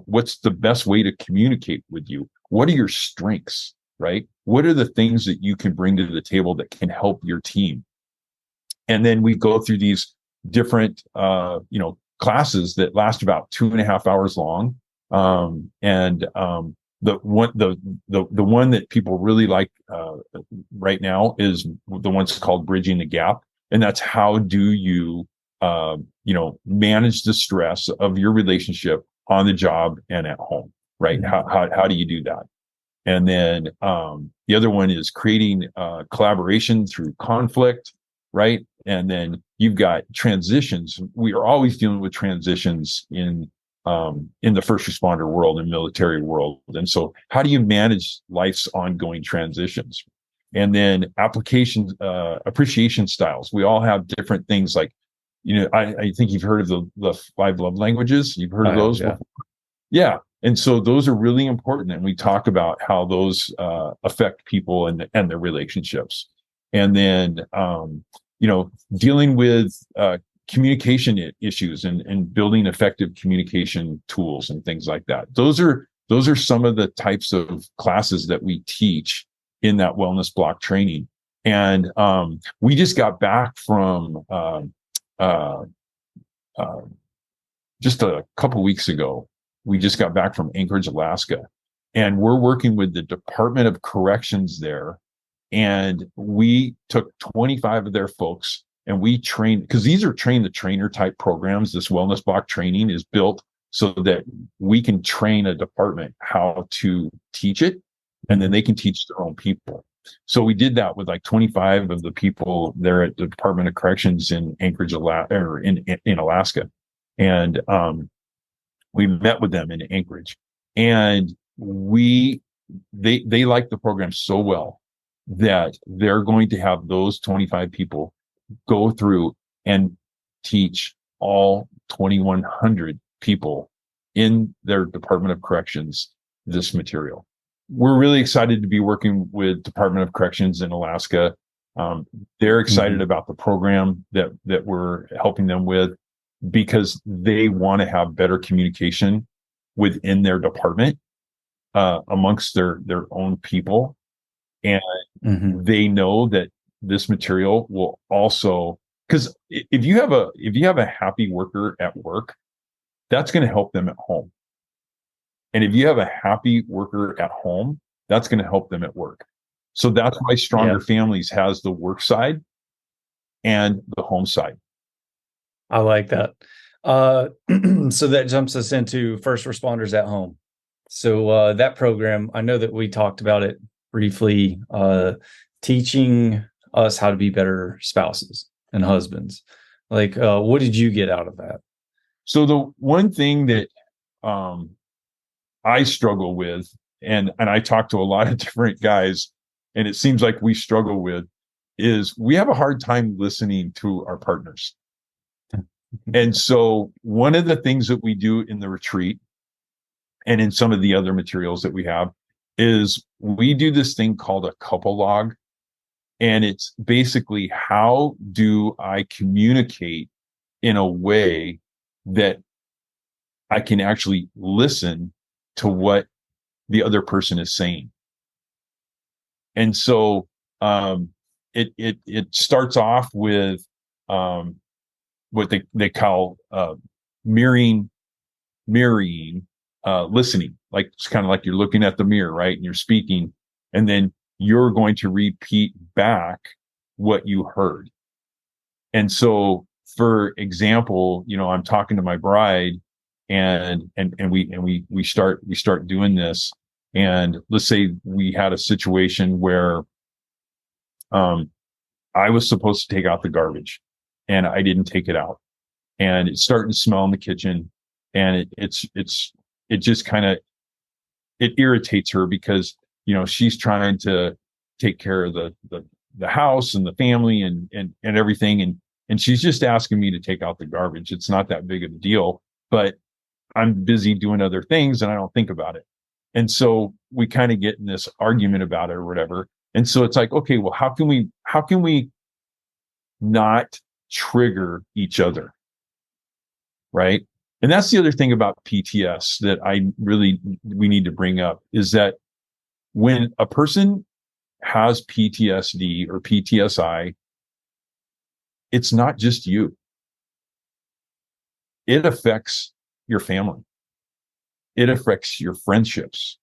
what's the best way to communicate with you? What are your strengths, right? What are the things that you can bring to the table that can help your team? And then we go through these different, classes that last about 2.5 hours long. The one that people really like, right now is the one's called Bridging the Gap. And that's how do you, manage the stress of your relationship on the job and at home, right? How do you do that? And then, the other one is creating, collaboration through conflict, right? And then you've got transitions. We are always dealing with transitions in the first responder world and military world. And so how do you manage life's ongoing transitions? And then appreciation styles. We all have different things like, I think you've heard of the 5 love languages. You've heard of those before? Yeah. And so those are really important. And we talk about how those affect people and their relationships. And then, dealing with communication issues and building effective communication tools and things like that. Those are some of the types of classes that we teach in that wellness block training. And we just got back from just a couple weeks ago. We just got back from Anchorage, Alaska, and we're working with the Department of Corrections there. And we took 25 of their folks and we trained, because these are train the trainer type programs. This wellness block training is built so that we can train a department how to teach it, and then they can teach their own people. So we did that with like 25 of the people there at the Department of Corrections in Anchorage, or in Alaska. And we met with them in Anchorage, and they like the program so well that they're going to have those 25 people go through and teach all 2,100 people in their Department of Corrections this material. We're really excited to be working with Department of Corrections in Alaska. They're excited about the program that we're helping them with, because they want to have better communication within their department, amongst their own people. And they know that this material will also, because if you have a happy worker at work, that's going to help them at home. And if you have a happy worker at home, that's going to help them at work. So that's why Stronger Families has the work side and the home side. I like that. So that jumps us into first responders at home. So that program, I know that we talked about it briefly, teaching us how to be better spouses and husbands. Like, what did you get out of that? So the one thing that I struggle with, and I talk to a lot of different guys, and it seems like we struggle with, is we have a hard time listening to our partners. And so one of the things that we do in the retreat and in some of the other materials that we have is we do this thing called a couple log. And it's basically, how do I communicate in a way that I can actually listen to what the other person is saying? And so it starts off with what they call mirroring listening. Like, it's kind of like you're looking at the mirror, right? And you're speaking, and then you're going to repeat back what you heard. And so, for example, I'm talking to my bride, and we start doing this. And let's say we had a situation where I was supposed to take out the garbage and I didn't take it out, and it's starting to smell in the kitchen, and it just kind of, it irritates her because, she's trying to take care of the house and the family and everything. And she's just asking me to take out the garbage. It's not that big of a deal, but I'm busy doing other things and I don't think about it. And so we kind of get in this argument about it or whatever. And so it's like, okay, well, how can we not trigger each other? Right. And that's the other thing about PTS that we need to bring up, is that when a person has PTSD or PTSI, it's not just you. It affects your family. It affects your friendships.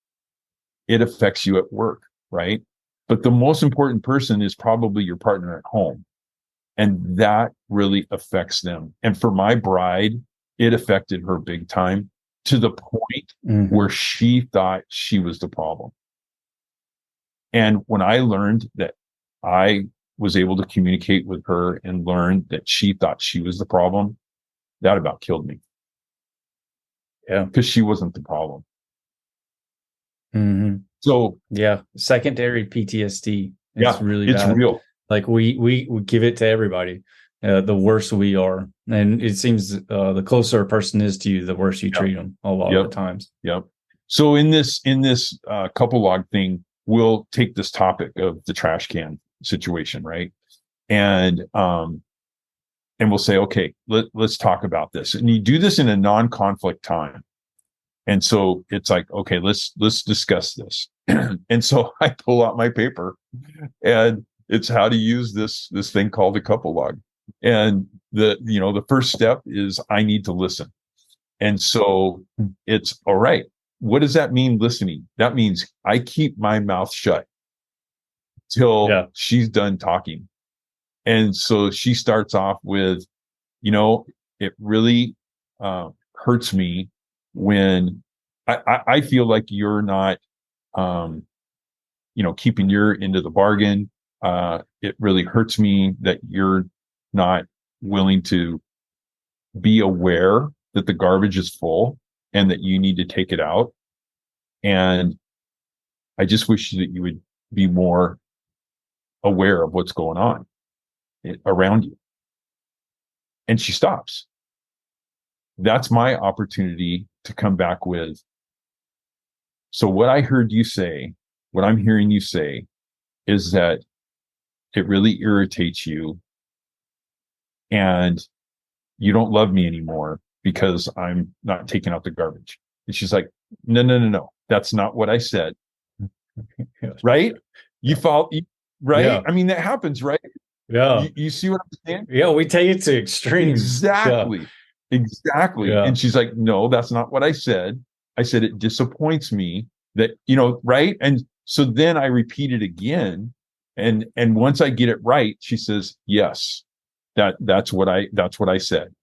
It affects you at work, right? But the most important person is probably your partner at home. And that really affects them. And for my bride, it affected her big time, to the point where she thought she was the problem. And when I learned that I was able to communicate with her and learn that she thought she was the problem, that about killed me. Yeah. Because she wasn't the problem. Mm-hmm. So yeah, secondary PTSD. It's really it's bad. real. Like we give it to everybody. The worse we are, and it seems the closer a person is to you, the worse you treat them a lot of the times. Yep. So in this couple log thing, we'll take this topic of the trash can situation, right? And we'll say, okay, let's talk about this. And you do this in a non-conflict time. And so it's like, okay, let's discuss this. And so I pull out my paper, and it's how to use this thing called a couple log. And the first step is I need to listen. And so it's all right. What does that mean, listening? That means I keep my mouth shut till she's done talking. And so she starts off with, it really hurts me when I feel like you're not, keeping your end of the bargain. It really hurts me that you're not willing to be aware that the garbage is full and that you need to take it out. And I just wish that you would be more aware of what's going on around you. And she stops. That's my opportunity to come back with, so what I heard you say, what I'm hearing you say, is that it really irritates you and you don't love me anymore because I'm not taking out the garbage. And she's like, no. That's not what I said. Right? You follow, right? Yeah. I mean, that happens, right? Yeah. You see what I'm saying? Yeah, we take it to extremes. Exactly. Yeah. Exactly. Yeah. And she's like, no, that's not what I said. I said, it disappoints me that, right? And so then I repeat it again. And once I get it right, she says, yes, that's what I said.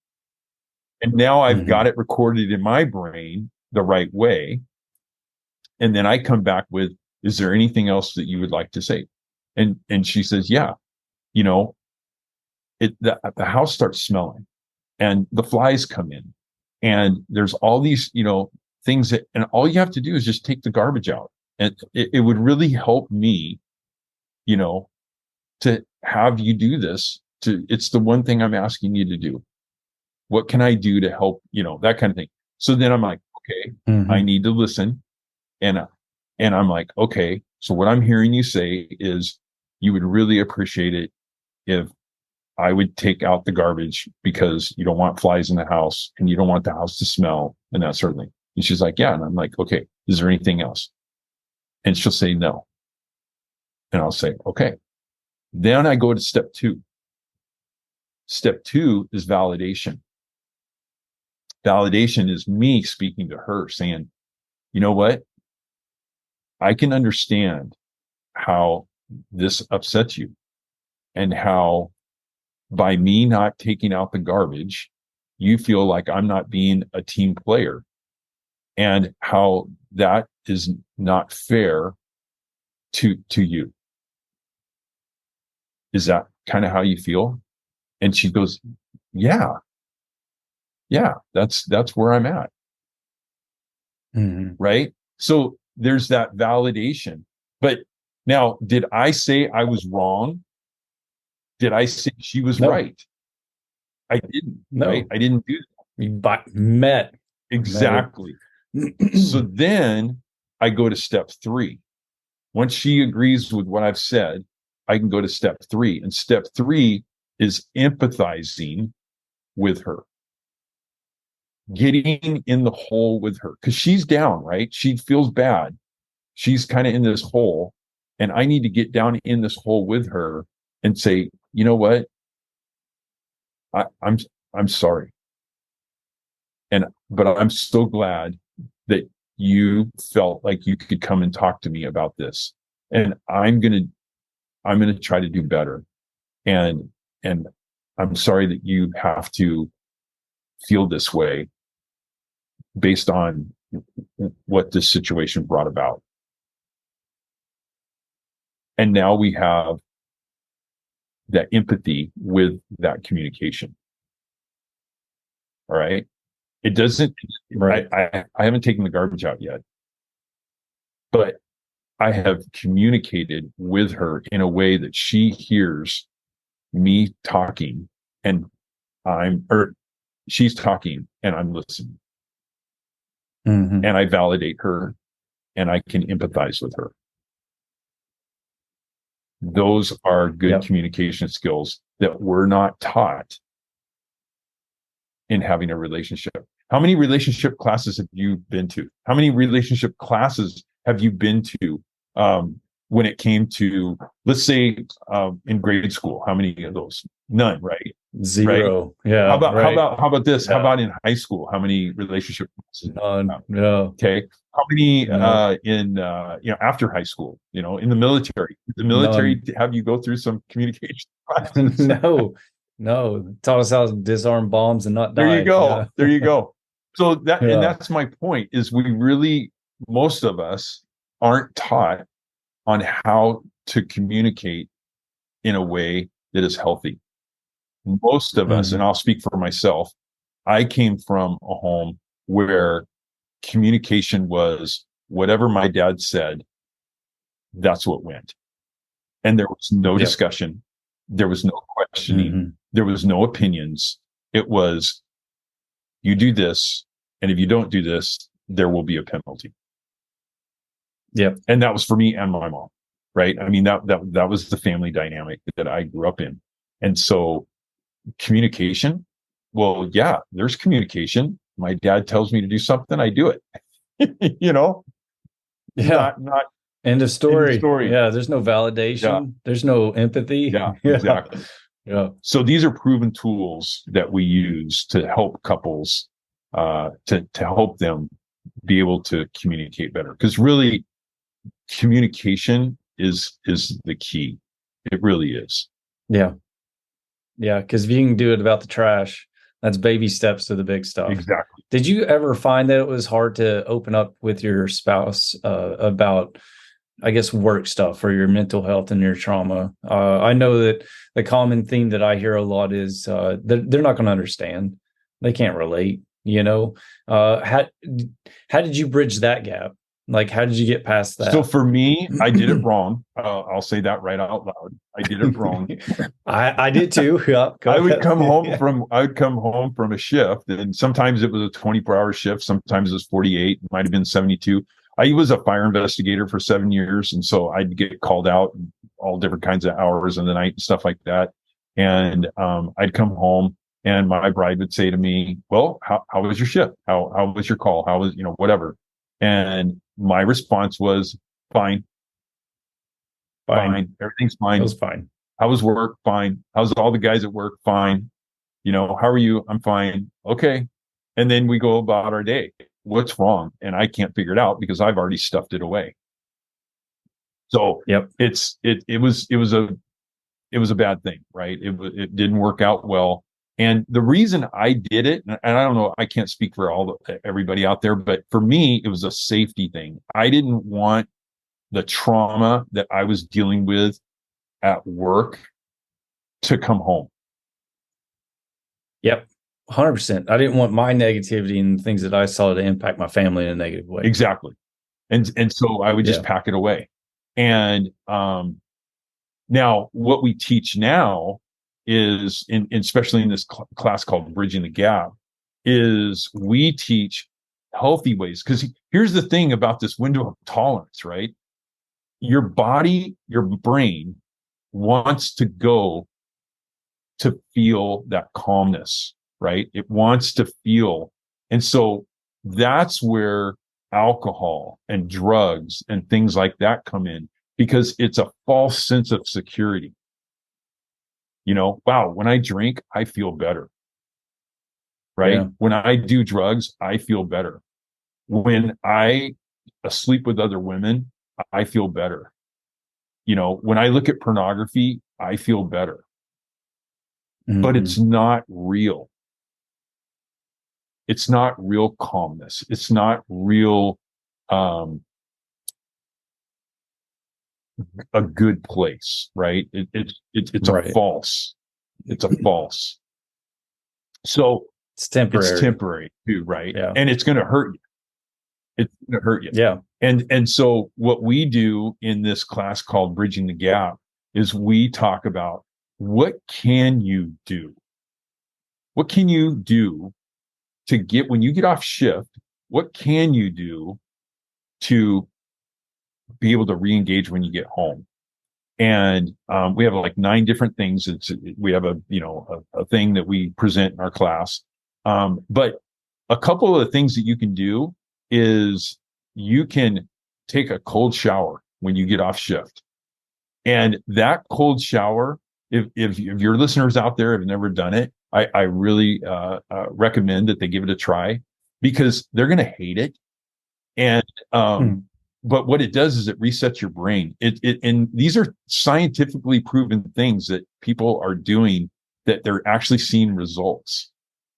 And now I've got it recorded in my brain the right way. And then I come back with, is there anything else that you would like to say? And she says, yeah, the house starts smelling and the flies come in and there's all these, things that, and all you have to do is just take the garbage out. And it would really help me, to have you do this. It's the one thing I'm asking you to do. What can I do to help, that kind of thing. So then I'm like, okay, I need to listen. And I'm like, okay, so what I'm hearing you say is you would really appreciate it if I would take out the garbage because you don't want flies in the house and you don't want the house to smell and that sort of thing. And she's like, yeah. And I'm like, okay, is there anything else? And she'll say no. And I'll say, okay. Then I go to step 2. Step 2 is validation. Validation is me speaking to her saying, you know what? I can understand how this upsets you and how by me not taking out the garbage, you feel like I'm not being a team player and how that is not fair to you. is that kind of how you feel? And she goes, yeah, yeah, that's where I'm at. Mm-hmm. Right. So there's that validation. But now, did I say I was wrong? Did I say she was No, right? I didn't, right? no. I didn't do that. Met her. Exactly. So then I go to step 3. Once she agrees with what I've said, I can go to step 3. And step 3 is empathizing with her, getting in the hole with her because she's down, right? She feels bad. She's kind of in this hole. And I need to get down in this hole with her and say, you know what? I'm sorry. But I'm so glad that you felt like you could come and talk to me about this. And I'm gonna try to do better. And I'm sorry that you have to feel this way based on what this situation brought about. And now we have that empathy with that communication. All right. It doesn't, Right. I haven't taken the garbage out yet, but I have communicated with her in a way that she hears me talking and or she's talking and I'm listening. Mm-hmm. And I validate her and I can empathize with her. Those are good communication skills that we're not taught in having a relationship. How many relationship classes have you been to? How many relationship classes have you been to when it came to, let's say, in grade school? How many of those? None, right? Zero. Right? Yeah. How about this? Yeah. How about in high school? How many relationship classes? None. No. Okay. How many No. in after high school? In the military. The military None. have you go through some communication classes? No. No. Taught us how to disarm bombs and not There you die. go. Yeah. There you go. So Yeah. that's my point is we really, most of us aren't taught on how to communicate in a way that is healthy. Most of us, and Mm-hmm. I'll speak for myself, I came from a home where communication was whatever my dad said, that's what went. And there was no Yep. discussion. There was no questioning. Mm-hmm. There was no opinions. It was, you do this, and if you don't do this, there will be a penalty. Yep. And that was for me and my mom, right? I mean, that was the family dynamic that I grew up in. And so communication, well, yeah, there's communication. My dad tells me to do something, I do it. Yeah. Not End of in the story. story. Yeah. There's no Yeah. validation. There's no empathy. Yeah, Yeah. exactly. Yeah. So these are proven tools that we use to help couples, to help them be able to communicate better. Because really, communication is the key. It really is. Yeah. Yeah. Because if you can do it about the trash, that's baby steps to the big stuff. Exactly. Did you ever find that it was hard to open up with your spouse about, I guess, work stuff or your mental health and your trauma? I know that the common theme that I hear a lot is they're not going to understand. They can't relate. How did you bridge that gap? Like, how did you get past that? So for me, I did it wrong. I'll say that right out loud. I did it wrong. I did too. Yeah, I would come home from a shift, and sometimes it was a 24-hour shift, sometimes it was 48, it might have been 72. I was a fire investigator for 7 years, and so I'd get called out all different kinds of hours in the night and stuff like that. And I'd come home, and my bride would say to me, "Well, how was your shift? How was your call? How was whatever?" And my response was, "Fine, fine, everything's fine. It was fine. How was work? Fine. How's all the guys at work? Fine. How are you? I'm fine. Okay." And then we go about our day. What's wrong? And I can't figure it out because I've already stuffed it away. So Yep. it was a bad thing, right? It didn't work out well. And the reason I did it, and I don't know, I can't speak for everybody out there, but for me, it was a safety thing. I didn't want the trauma that I was dealing with at work to come home. Yep. 100%. I didn't want my negativity and things that I saw to impact my family in a negative way. Exactly. And so I would just pack it away. And now what we teach now is, especially in this class called Bridging the Gap, is we teach healthy ways. Because here's the thing about this window of tolerance, right? Your body, your brain wants to go to feel that calmness, right? It wants to feel. And so that's where alcohol and drugs and things like that come in, because it's a false sense of security. Wow, when I drink, I feel better, right? Yeah. When I do drugs, I feel better. When I sleep with other women, I feel better. When I look at pornography, I feel better. Mm-hmm. But it's not real. It's not real calmness. It's not real, a good place, right? It's right. False. It's a false. So it's temporary. It's temporary too, right? Yeah. And it's going to hurt you. It's going to hurt you. Yeah. And so what we do in this class called Bridging the Gap is we talk about, what can you do? What can you do to get, when you get off shift, what can you do to be able to re-engage when you get home? And we have like 9 different things. We have a thing that we present in our class. But a couple of the things that you can do is you can take a cold shower when you get off shift. And that cold shower, if your listeners out there have never done it, I really recommend that they give it a try, because they're going to hate it. And but what it does is it resets your brain. And these are scientifically proven things that people are doing, that they're actually seeing results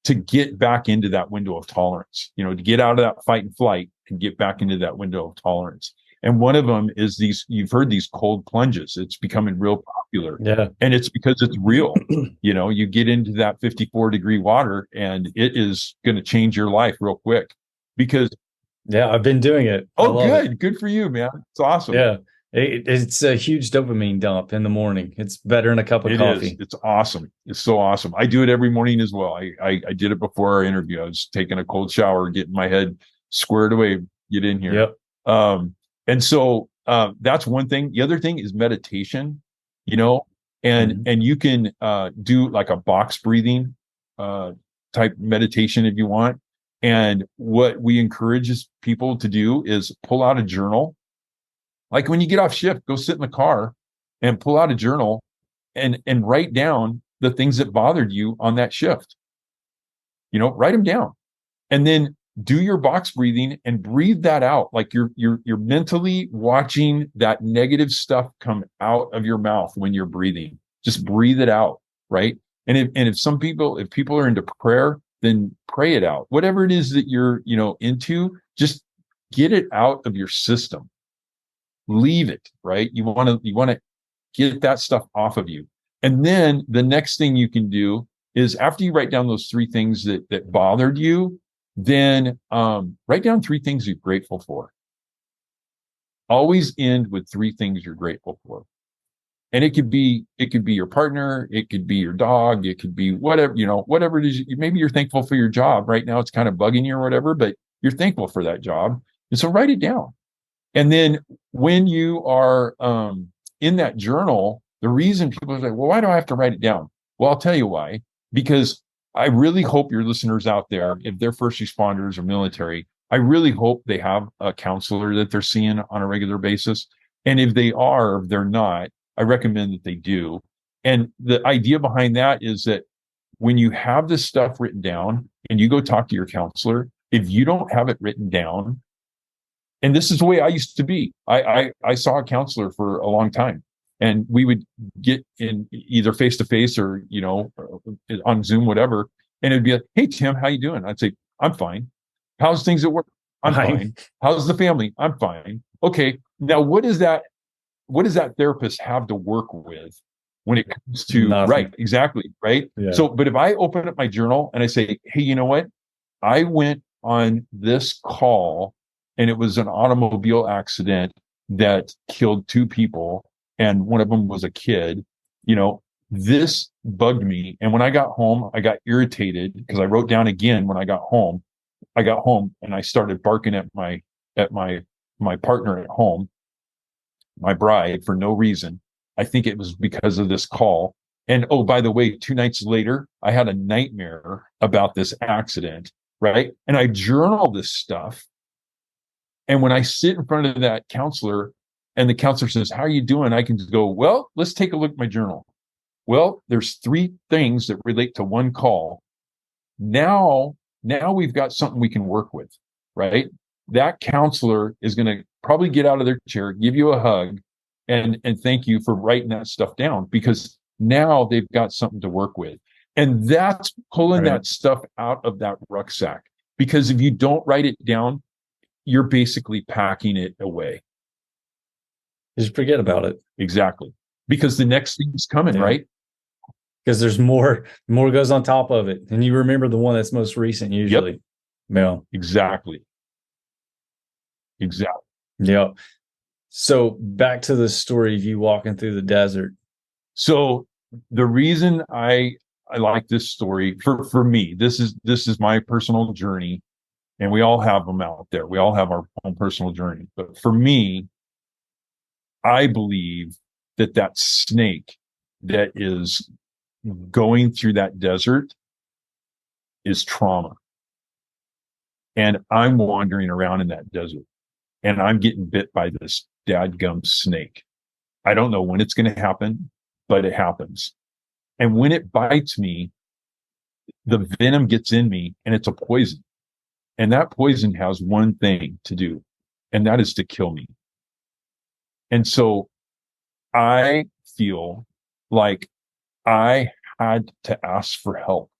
to get back into that window of tolerance, to get out of that fight and flight and get back into that window of tolerance. And one of them is you've heard these cold plunges. It's becoming real popular. Yeah. And it's because it's real. You get into that 54-degree water and it is going to change your life real quick, because. Yeah, I've been doing it. Oh, good. Good for you, man. It's awesome. Yeah. It's a huge dopamine dump in the morning. It's better than a cup of coffee. It's awesome. It's so awesome. I do it every morning as well. I did it before our interview. I was taking a cold shower, getting my head squared away, get in here. Yep. And so that's one thing. The other thing is meditation, and you can do like a box breathing type meditation if you want. And what we encourage people to do is pull out a journal. Like when you get off shift, go sit in the car and pull out a journal and write down the things that bothered you on that shift. Write them down, and then do your box breathing and breathe that out. Like you're mentally watching that negative stuff come out of your mouth when you're breathing. Just breathe it out, right? And if people are into prayer, then pray it out. Whatever it is that you're, into, just get it out of your system. Leave it, right? You want to get that stuff off of you. And then the next thing you can do is, after you write down those 3 things that bothered you, then write down 3 things you're grateful for. Always end with 3 things you're grateful for. And it could be your partner, it could be your dog, it could be whatever, whatever it is. Maybe you're thankful for your job right now. It's kind of bugging you or whatever, but you're thankful for that job. And so write it down. And then when you are in that journal, the reason people are like, well, why do I have to write it down? Well, I'll tell you why. Because I really hope your listeners out there, if they're first responders or military, I really hope they have a counselor that they're seeing on a regular basis. And if they're not, I recommend that they do. And the idea behind that is that when you have this stuff written down and you go talk to your counselor, if you don't have it written down, and this is the way I used to be, I saw a counselor for a long time, and we would get in either face to face or, on Zoom, whatever. And it'd be like, hey, Tim, how you doing? I'd say, I'm fine. How's things at work? I'm fine. How's the family? I'm fine. Okay. Now, what does that therapist have to work with when it comes to, Nothing. right, exactly, right? Yeah. So, but if I open up my journal and I say, hey, you know what? I went on this call and it was an automobile accident that killed two people, and one of them was a kid. You know, this bugged me. And when I got home, I got irritated because I wrote down again when I got home. I got home and I started barking at my partner at home, my bride, for no reason. I think it was because of this call. And oh, by the way, 2 nights later, I had a nightmare about this accident, right? And I journal this stuff. And when I sit in front of that counselor and the counselor says, how are you doing? I can just go, well, let's take a look at my journal. Well, there's 3 things that relate to one call. Now we've got something we can work with, right? That counselor is going to probably get out of their chair, give you a hug, and thank you for writing that stuff down, because now they've got something to work with. And that's pulling that stuff out of that rucksack. Because if you don't write it down, you're basically packing it away. Just forget about it. Exactly. Because the next thing's coming, right? Because there's more goes on top of it. And you remember the one that's most recent usually. Yep. Yeah. Exactly. Yeah. So back to the story of you walking through the desert. So the reason I like this story, for me, this is my personal journey, and we all have them out there. We all have our own personal journey. But for me, I believe that snake that is going through that desert is trauma. And I'm wandering around in that desert and I'm getting bit by this dadgum snake. I don't know when it's going to happen, but it happens. And when it bites me, the venom gets in me and it's a poison. And that poison has one thing to do, and that is to kill me. And so I feel like I had to ask for help.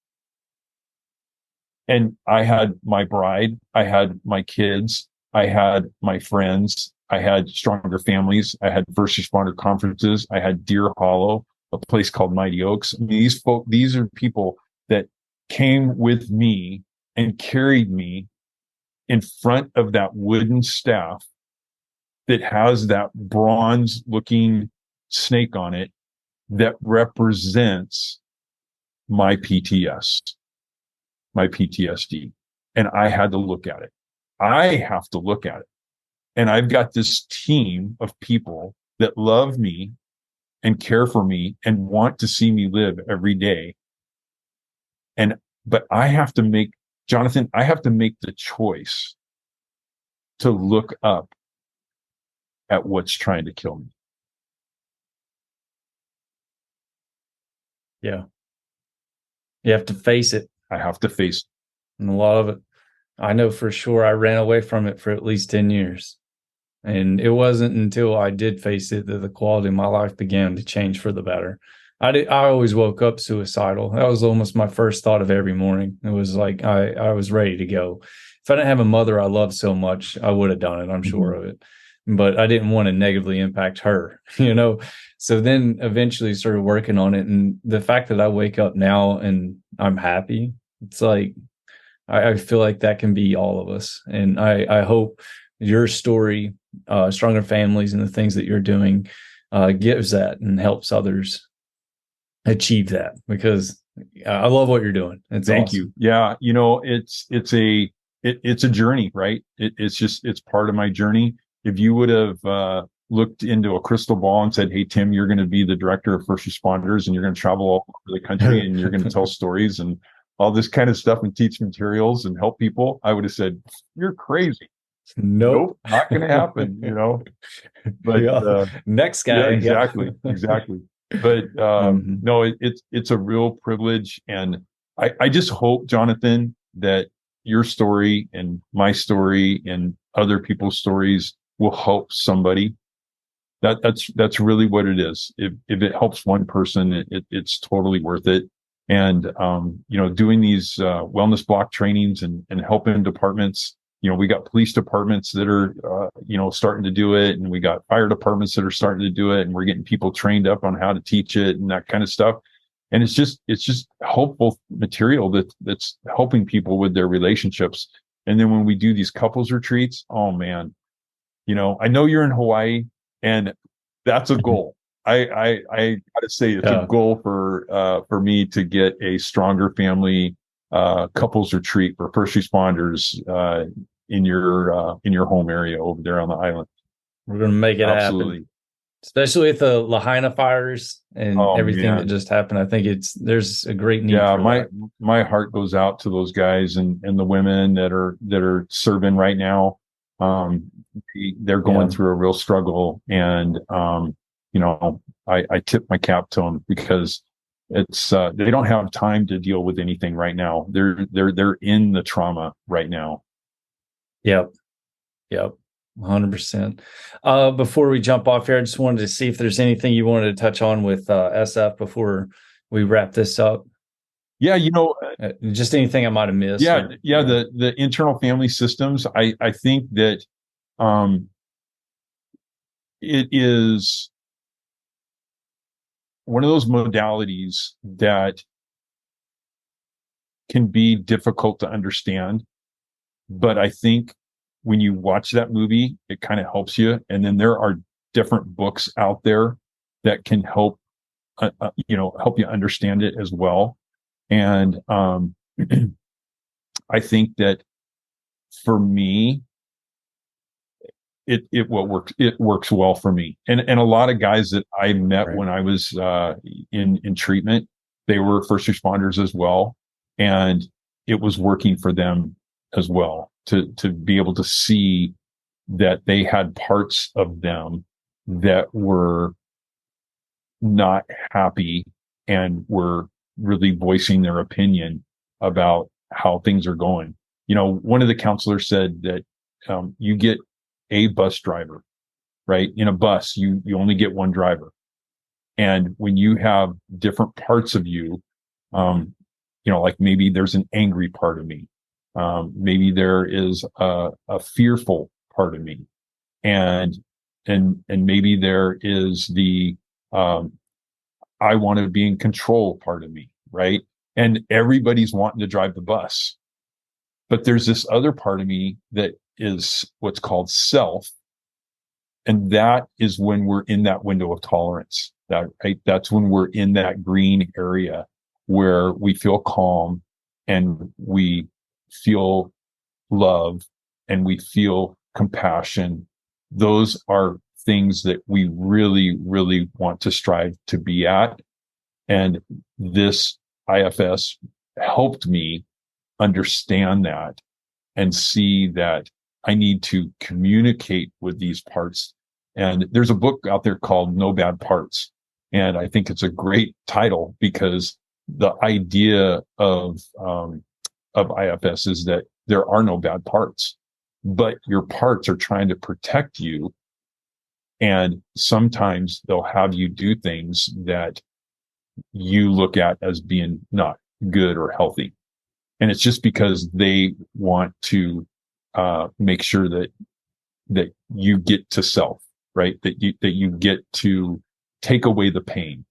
And I had my bride, I had my kids, I had my friends, I had Stronger Families, I had first responder conferences, I had Deer Hollow, a place called Mighty Oaks. I mean, these are people that came with me and carried me in front of that wooden staff that has that bronze looking snake on it that represents my PTSD. And I had to look at it. I have to look at it. And I've got this team of people that love me and care for me and want to see me live every day. But I have to make, Jonathan, I have to make the choice to look up at what's trying to kill me. Yeah. You have to face it. I have to face it. And a lot of it, I know for sure I ran away from it for at least 10 years. And it wasn't until I did face it that the quality of my life began to change for the better. I always woke up suicidal. That was almost my first thought of every morning. It was like I was ready to go. If I didn't have a mother I loved so much, I would have done it. I'm sure of it. But I didn't want to negatively impact her, So then eventually started working on it. And the fact that I wake up now and I'm happy, it's like, I feel like that can be all of us. And I hope your story, Stronger Families, and the things that you're doing gives that and helps others achieve that, because I love what you're doing. Thank you. Yeah. It's a journey, right? It's part of my journey. If you would have looked into a crystal ball and said, hey, Tim, you're going to be the director of first responders and you're going to travel all over the country and you're going to tell stories and all this kind of stuff and teach materials and help people, I would have said, you're crazy. Nope, not going to happen, But next guy. Yeah, exactly. But no, it's a real privilege. And I just hope, Jonathan, that your story and my story and other people's stories will help somebody. That's really what it is. If it helps one person, it's totally worth it. And doing these wellness block trainings and helping departments we got police departments that are, starting to do it, and we got fire departments that are starting to do it, and we're getting people trained up on how to teach it and that kind of stuff. And it's just hopeful material that's helping people with their relationships. And then when we do these couples retreats, oh man, I know you're in Hawaii, and that's a goal. I gotta say it's a goal for me to get a stronger family couples retreat for first responders in your home area over there on the island. We're going to make it happen, especially with the Lahaina fires and everything that just happened. I think there's a great need. Yeah, my heart goes out to those guys and the women that are serving right now. They're going through a real struggle, and I tip my cap to them, because it's they don't have time to deal with anything right now. They're in the trauma right now. Yep. 100%. Before we jump off here, I just wanted to see if there's anything you wanted to touch on with SF before we wrap this up. Yeah, just anything I might have missed. The internal family systems. I think that it is one of those modalities that can be difficult to understand, but I think when you watch that movie, it kind of helps you. And then there are different books out there that can help you understand it as well. And I think that for me, it works well for me. And a lot of guys that I met when I was in treatment, they were first responders as well, and it was working for them as well, to be able to see that they had parts of them that were not happy and were really voicing their opinion about how things are going. One of the counselors said that you get a bus driver, right? In a bus, you only get one driver. And when you have different parts of you, like maybe there's an angry part of me. Maybe there is a fearful part of me, and maybe there is the I want to be in control part of me, right? And everybody's wanting to drive the bus, but there's this other part of me that is what's called self, and that is when we're in that window of tolerance. That's when we're in that green area where we feel calm and we feel love and we feel compassion. Those are things that we really, really want to strive to be at. And this IFS helped me understand that and see that I need to communicate with these parts. And there's a book out there called No Bad Parts. And I think it's a great title, because the idea of IFS is that there are no bad parts, but your parts are trying to protect you. And sometimes they'll have you do things that you look at as being not good or healthy. And it's just because they want to make sure that you get to self, right? That you get to take away the pain.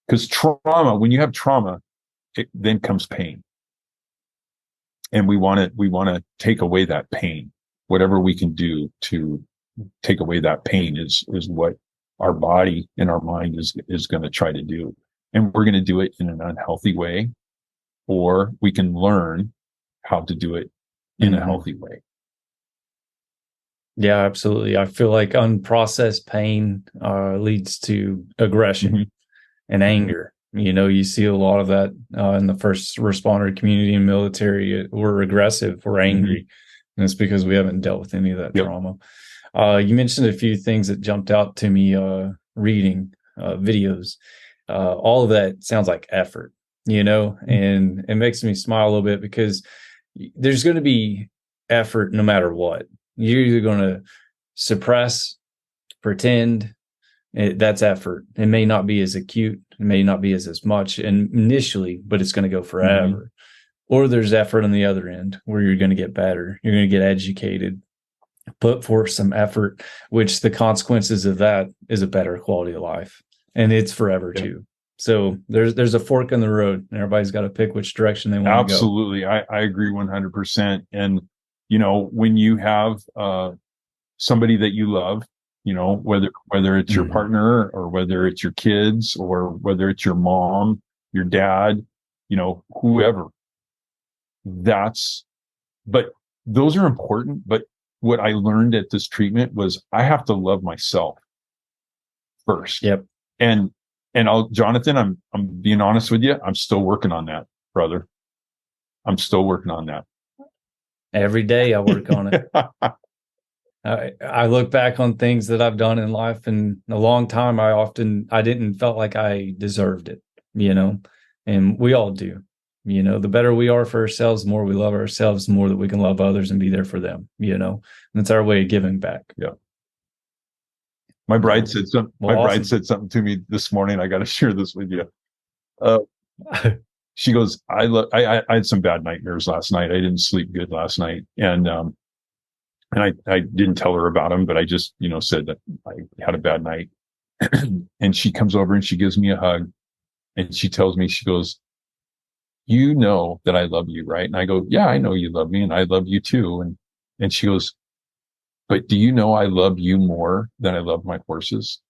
Because when you have trauma, then comes pain. And we want to take away that pain. Whatever we can do to take away that pain is what our body and our mind is going to try to do. And we're going to do it in an unhealthy way, or we can learn how to do it in a healthy way. Yeah, absolutely. I feel like unprocessed pain leads to aggression and anger. You see a lot of that in the first responder community and military. We're aggressive, we're angry. And it's because we haven't dealt with any of that trauma. You mentioned a few things that jumped out to me reading videos. All of that sounds like effort, and it makes me smile a little bit, because there's going to be effort no matter what. You're either going to suppress, pretend. That's effort. It may not be as acute. It may not be as much initially, but it's going to go forever. or there's effort on the other end where you're going to get better. You're going to get educated, put forth some effort, which the consequences of that is a better quality of life. And it's forever too. So there's a fork in the road, and everybody's got to pick which direction they want to go. Absolutely. I agree 100%. And, you know, when you have somebody that you love, you know, whether it's your partner or whether it's your kids or whether it's your mom, your dad, you know, whoever, but those are important. But what I learned at this treatment was I have to love myself first. Yep. And Jonathan, I'm being honest with you. I'm still working on that, brother. I'm still working on that. Every day I work on it. I look back on things that I've done in life, and a long time I didn't felt like I deserved it, you know, and we all do. You know, the better we are for ourselves, the more we love ourselves, the more that we can love others and be there for them, you know. And it's our way of giving back. Yeah. My bride said something. Well, bride said something to me this morning. I got to share this with you. She goes, I had some bad nightmares last night. I didn't sleep good last night. And I didn't tell her about them, but I just, you know, said that I had a bad night. And she comes over and she gives me a hug, and she tells me, she goes, you know that I love you, right? And I go, yeah, I know you love me, and I love you too. And she goes, but do you know I love you more than I love my horses?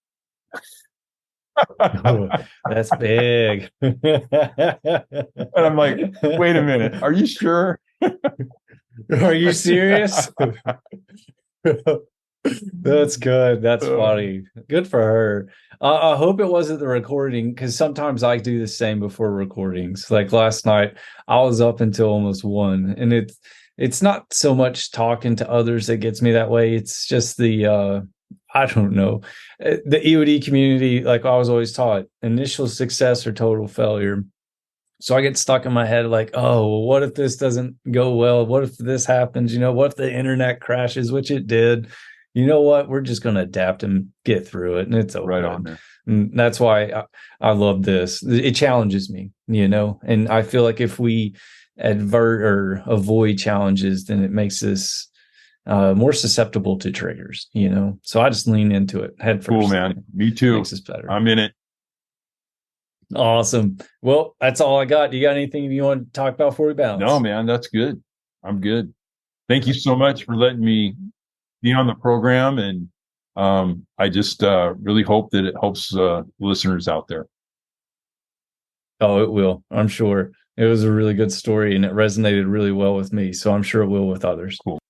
Oh, that's big. And I'm like, wait a minute, are you sure? Are you serious? That's good. That's funny. Good for her. I hope it wasn't the recording, because sometimes I do the same before recordings. Like last night, I was up until almost 1, and it's not so much talking to others that gets me that way. It's just the I don't know, the EOD community. Like I was always taught, initial success or total failure. So I get stuck in my head like, oh, well, what if this doesn't go well? What if this happens? You know, what if the internet crashes, which it did? You know what? We're just going to adapt and get through it, and it's okay. Right on there. And that's why I love this. It challenges me, you know, and I feel like if we advert or avoid challenges, then it makes us more susceptible to triggers, you know. So I just lean into it head first. Cool, man. Me too. Makes us better. I'm in it. Awesome. Well, that's all I got. Do you got anything you want to talk about before we bounce? No, man, that's good. I'm good. Thank you so much for letting me be on the program. And I just really hope that it helps listeners out there. Oh, it will. I'm sure. It was a really good story, and it resonated really well with me. So I'm sure it will with others. Cool.